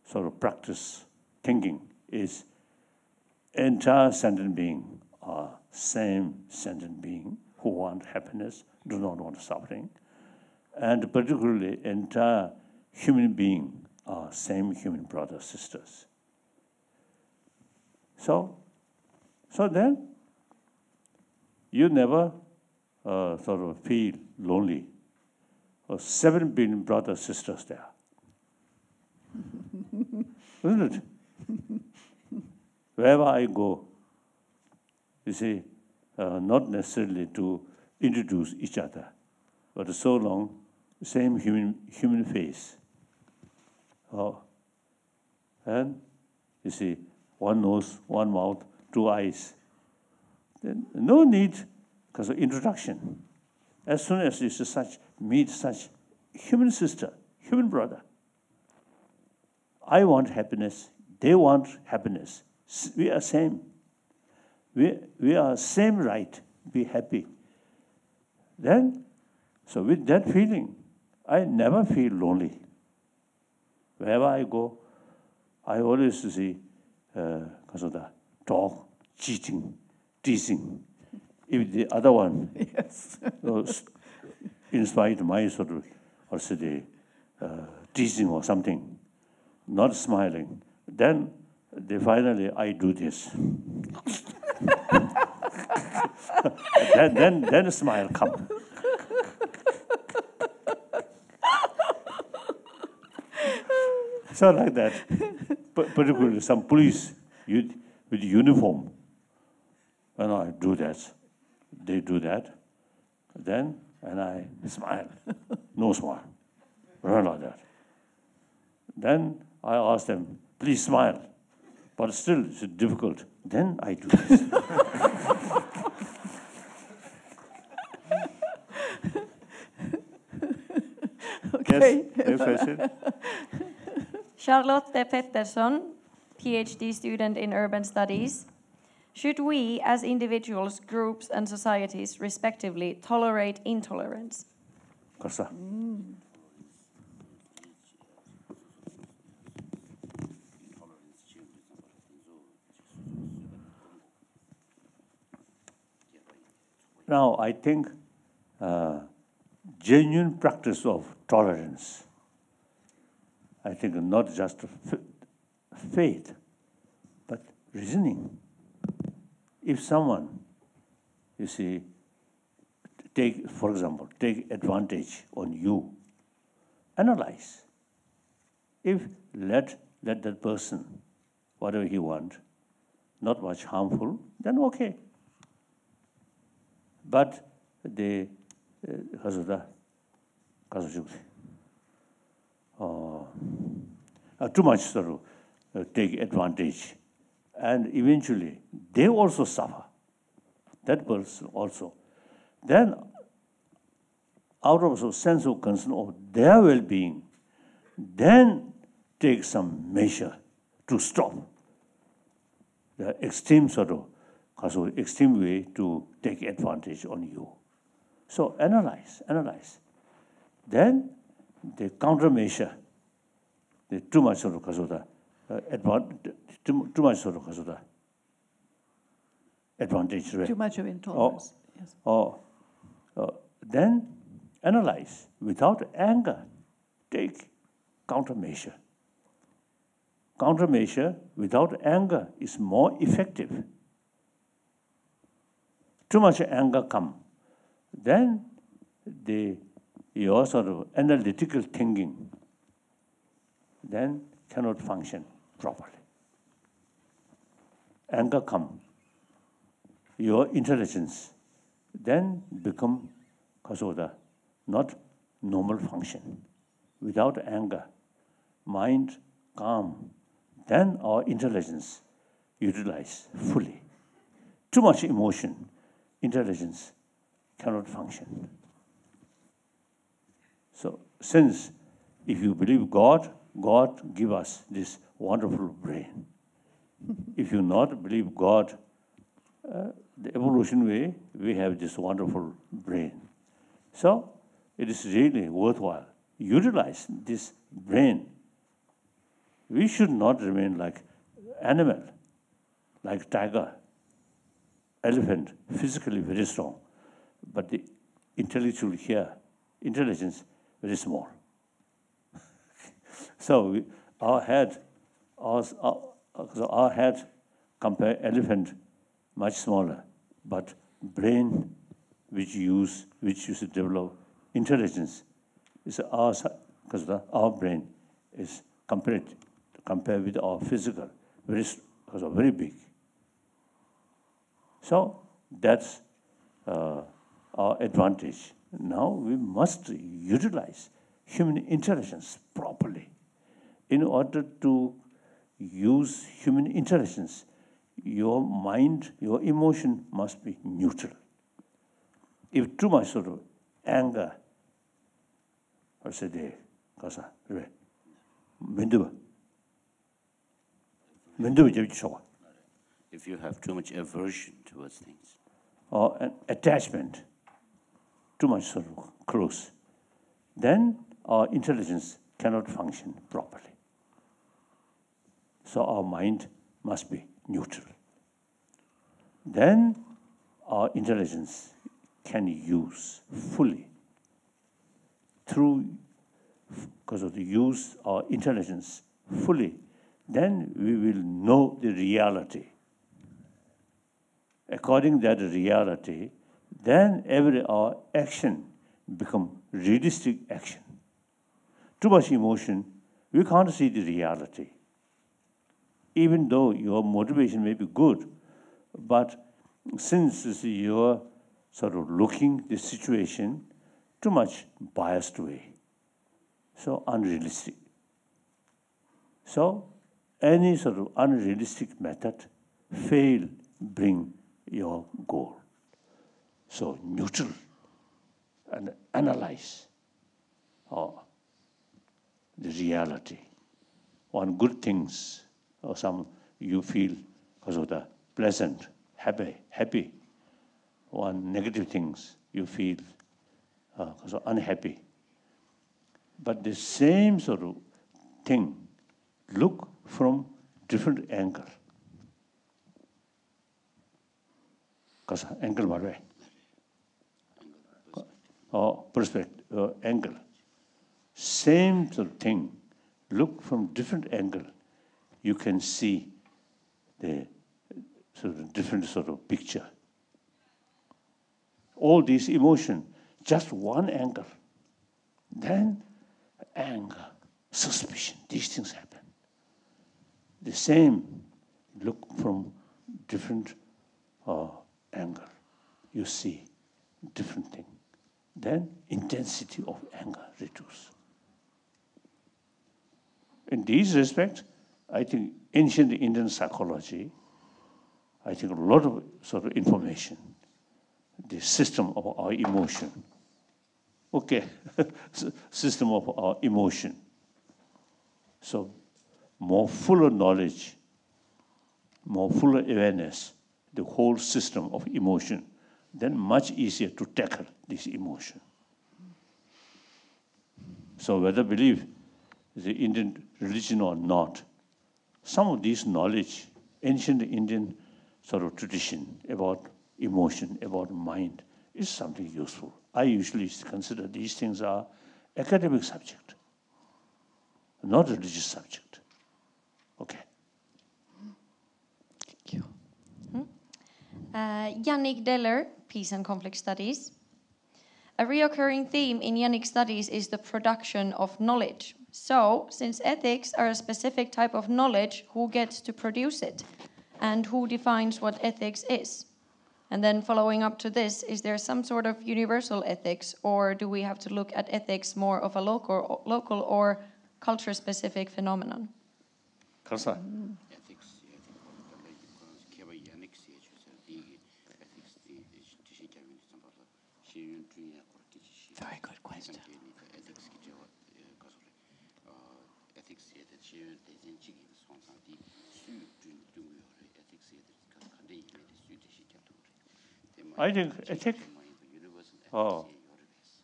sort of practice thinking is entire sentient being are same sentient being who want happiness, do not want suffering, and particularly entire human being are same human brothers, sisters. So then you never sort of feel lonely. 7 billion brothers, sisters there. Isn't it? Wherever I go, you see, not necessarily to introduce each other, but so long, same human face. And you see, one nose, one mouth, 2 eyes. Then no need because of introduction. As soon as you meet such human sister, human brother, I want happiness, they want happiness. We are same. We are same right, be happy. Then, so with that feeling, I never feel lonely. Wherever I go, I always see because of the talk, cheating, teasing. If the other one inspired my sort of, or say, teasing or something, not smiling, then finally I do this. then a smile comes. So like that, particularly some police with uniform, and I do that, they do that, then, and I smile, no smile, run like that. Then I ask them, please smile, but still it's difficult. Then I do this. Okay. Yes, next question. Charlotte Pettersson, PhD student in urban studies. Should we, as individuals, groups, and societies, respectively, tolerate intolerance? Karsa. Now, I think genuine practice of tolerance, I think not just faith, but reasoning. If someone, you see, for example, take advantage on you, analyze. If let that person, whatever he wants, not much harmful, then okay. But too much sort of take advantage, and eventually they also suffer. That person also. Then, out of a sense of concern of their well-being, then take some measure to stop the extreme sort of extreme way to take advantage on you. So analyze. Then the countermeasure, the too much sort of too much sort of advantage. Too much of intolerance. Yes. Then analyze without anger. Take countermeasure. Countermeasure without anger is more effective. Too much anger comes, then your sort of analytical thinking then cannot function properly. Anger comes, your intelligence then become not normal function. Without anger, mind calm, then our intelligence utilized fully. Too much emotion, intelligence cannot function. So since if you believe God, God give us this wonderful brain. If you not believe God, the evolution way, we have this wonderful brain. So it is really worthwhile. Utilize this brain. We should not remain like animal, like tiger, elephant, physically very strong, but the intellectual here, intelligence very small. So our head compare elephant much smaller, but brain which use to develop intelligence is ours, because our brain is compared with our physical very big. So that's our advantage. Now we must utilize human intelligence properly. In order to use human intelligence, your mind, your emotion must be neutral. If too much sort of anger, if you have too much aversion towards things, or an attachment, too much sort of close, then our intelligence cannot function properly. So our mind must be neutral. Then our intelligence can use fully. Because of the use our intelligence fully, then we will know the reality. According to that reality, then every our action become realistic action. Too much emotion, we can't see the reality. Even though your motivation may be good, but since you're sort of looking the situation too much biased way, so unrealistic. So any sort of unrealistic method fail bring your goal. So neutral and analyze the reality. One good things or some you feel because of the pleasant, happy. One negative things you feel because of unhappy. But the same sort of thing, look from different angle. Because angle what or perspective, angle. Same sort of thing, look from different angle. You can see the sort of different sort of picture. All these emotion, just one angle. Then anger, suspicion, these things happen. The same, look from different angle. You see different thing. Then intensity of anger reduces. In these respects, I think ancient Indian psychology, I think a lot of sort of information, the system of our emotion. Okay, system of our emotion. So more fuller knowledge, more fuller awareness, the whole system of emotion, then much easier to tackle this emotion. So whether believe the Indian religion or not, some of this knowledge, ancient Indian sort of tradition about emotion, about mind, is something useful. I usually consider these things are academic subject. not a religious subject. Okay. Thank you. Yannick Deller, Peace and Conflict Studies. A reoccurring theme in Yannick's studies is the production of knowledge. So, since ethics are a specific type of knowledge, who gets to produce it? And who defines what ethics is? And then following up to this, is there some sort of universal ethics, or do we have to look at ethics more of a local or culture-specific phenomenon? Karsa. Very good question. I think ethic,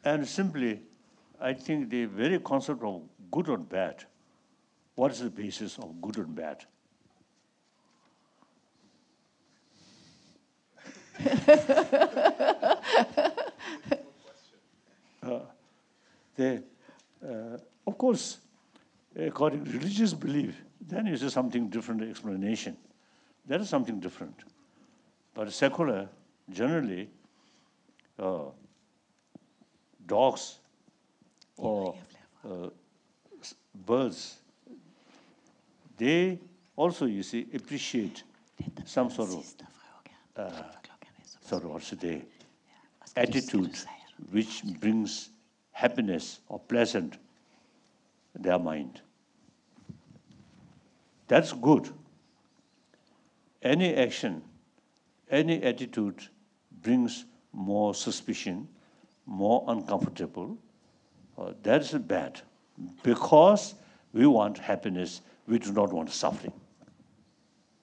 and simply, I think the very concept of good or bad, what is the basis of good and bad? Of course, according to religious belief, then is something different explanation. That is something different. But secular, generally, dogs or birds, they also, you see, appreciate some sort of attitude which brings happiness or pleasant their mind. That's good. Any action, any attitude brings more suspicion, more uncomfortable. That's bad. Because we want happiness, we do not want suffering.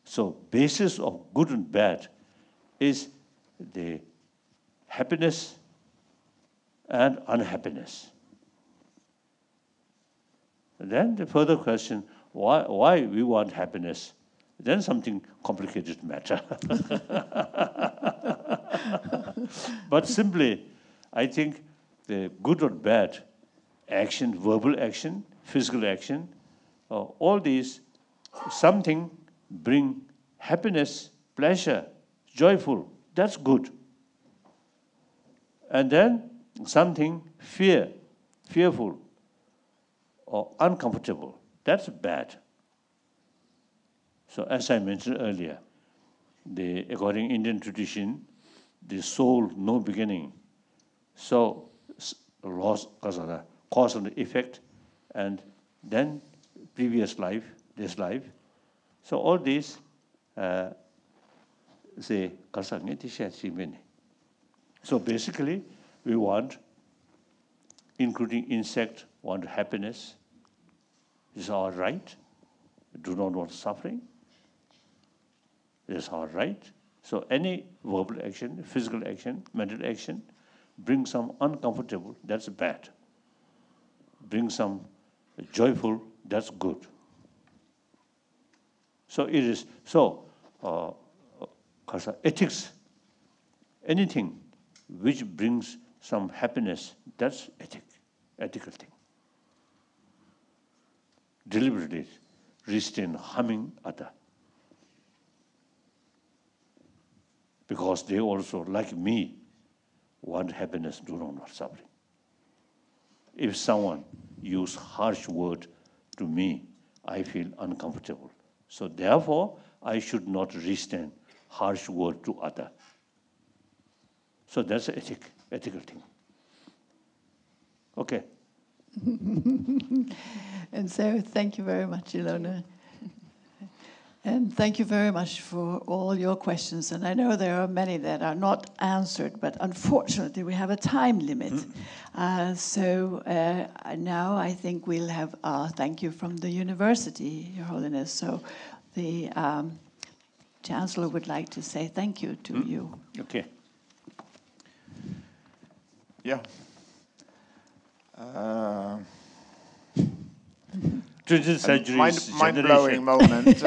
So basis of good and bad is the happiness and unhappiness. Then the further question, why we want happiness? Then something complicated matter. But simply, I think the good or bad action, verbal action, physical action, all these, something bring happiness, pleasure, joyful, that's good. And then something fearful, or uncomfortable, that's bad. So as I mentioned earlier, according to Indian tradition, the soul, no beginning. So loss, cause and effect, and then previous life, this life. So all these, so basically, we want, including insect, want happiness. Is our right. We do not want suffering. It's our right. So any verbal action, physical action, mental action, bring some uncomfortable, that's bad. Bring some joyful, that's good. So it is, ethics, anything which brings some happiness, that's ethical thing. Deliberately restrain harming other. Because they also, like me, want happiness, do not want suffering. If someone use harsh word to me, I feel uncomfortable. So therefore, I should not restrain harsh word to other. So that's an ethical thing. Okay. And so thank you very much, Ilona. And thank you very much for all your questions. And I know there are many that are not answered, but unfortunately we have a time limit. So now I think we'll have a thank you from the university, Your Holiness. So the Chancellor would like to say thank you to you. Okay. Yeah. 20th century mind-blowing moment,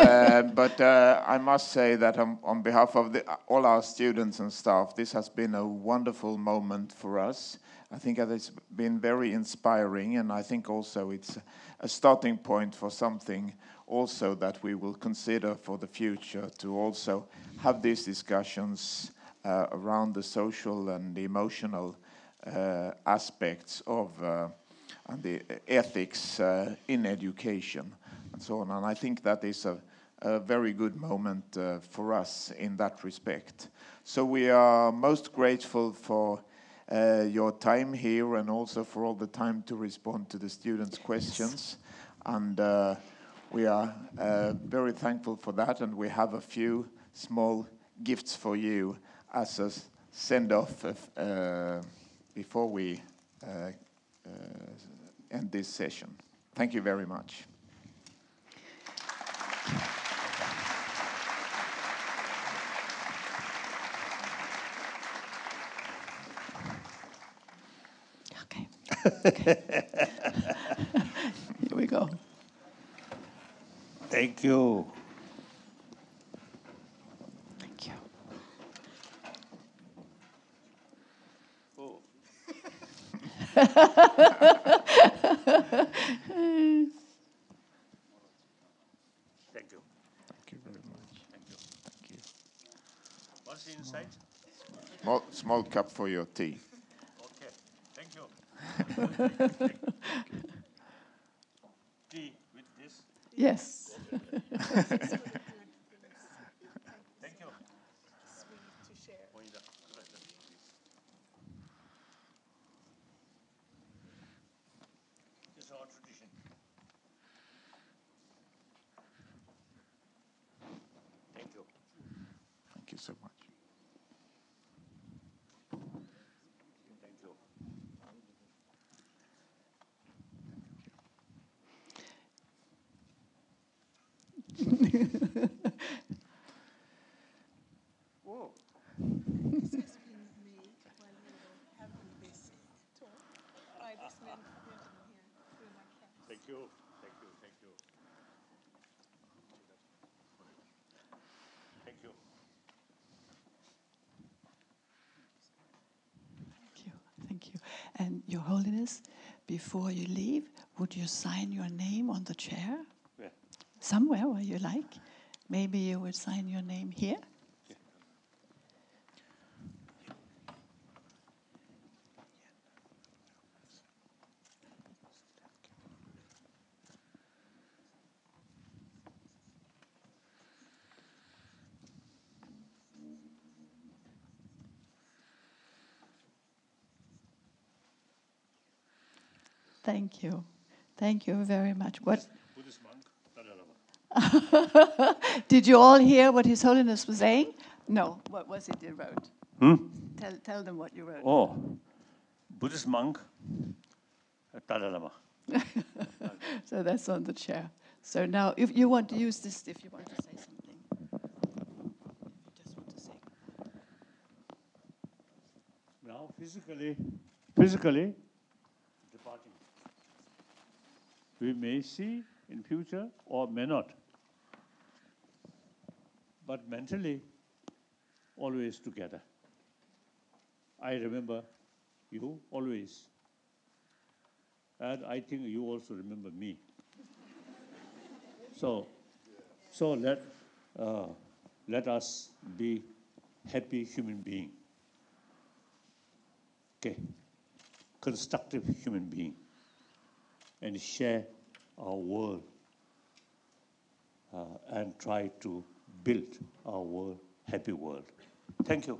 but I must say that on behalf of all our students and staff, this has been a wonderful moment for us. I think that it's been very inspiring, and I think also it's a starting point for something also that we will consider for the future, to also have these discussions around the social and the emotional aspects of and the ethics in education and so on. And I think that is a very good moment for us in that respect. So we are most grateful for your time here, and also for all the time to respond to the students' questions. And we are very thankful for that, and we have a few small gifts for you as a send-off before we end this session. Thank you very much. Okay. Here we go. Thank you. Thank you. Oh. Thank you. Thank you very much. Thank you. Thank you. What's inside? Small cup for your tea. Okay. Thank you. Tea with this. Yes. Thank you. This is our tradition. Thank you. Thank you so much. Thank you. Whoa. This has been made while we were having this talk by this gentleman here through my cat. Thank you. Thank you. Thank you. Thank you. Thank you. Thank you. And Your Holiness, before you leave, would you sign your name on the chair? Where? Somewhere where you like. Maybe you would sign your name here. Thank you. Thank you very much. What? Buddhist monk, Dalai Lama. Did you all hear what His Holiness was saying? No. What was it you wrote? Tell them what you wrote. Oh, Buddhist monk, Dalai Lama. So that's on the chair. So now, if you want to use this, if you want to say something, if you just want to say. Now, physically departing. We may see in future or may not. But mentally, always together. I remember you always. And I think you also remember me. So let us be happy human being. Okay, constructive human being, and share our world and try to build our world, happy world. Thank you.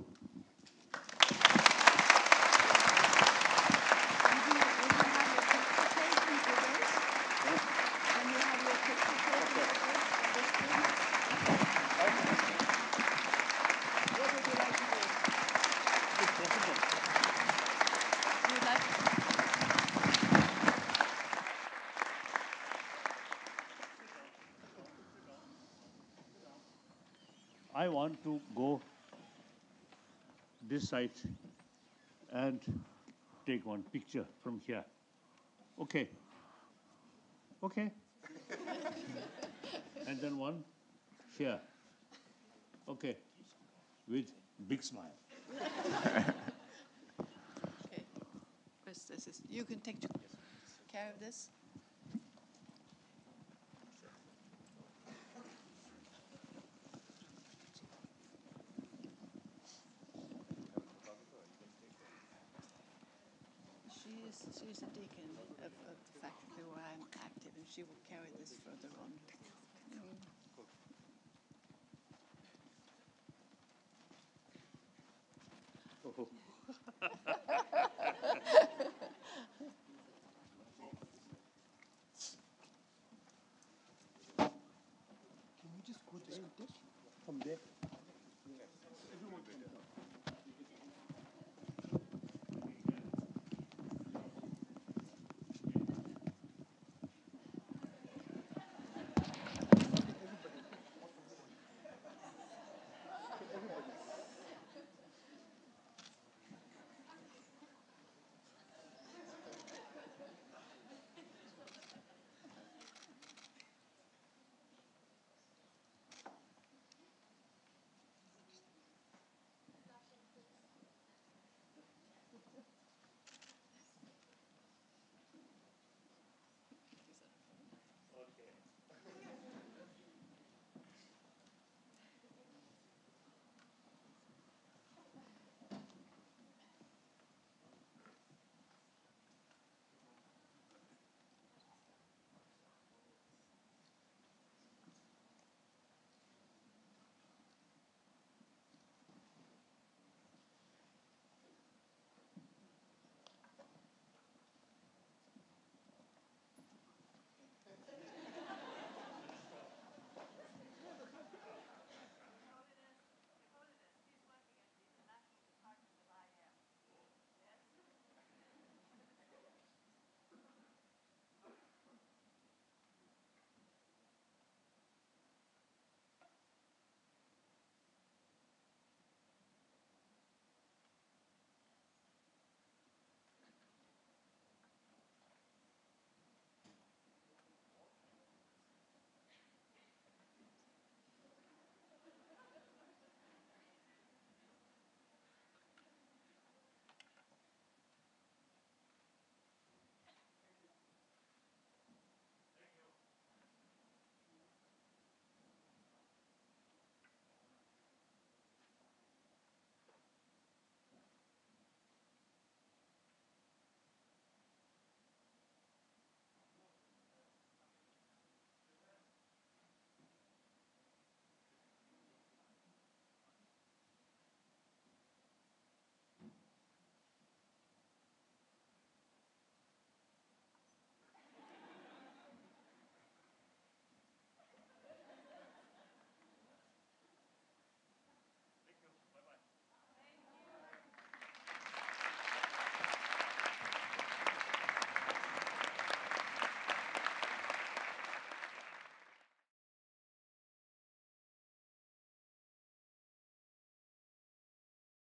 I want to go this side and take one picture from here. Okay. Okay. And then one here. Okay. With big smile. Okay. This is, you can take care of this. She's a deacon of the faculty where I'm active, and she will carry this further on. Can we just go there and this from there?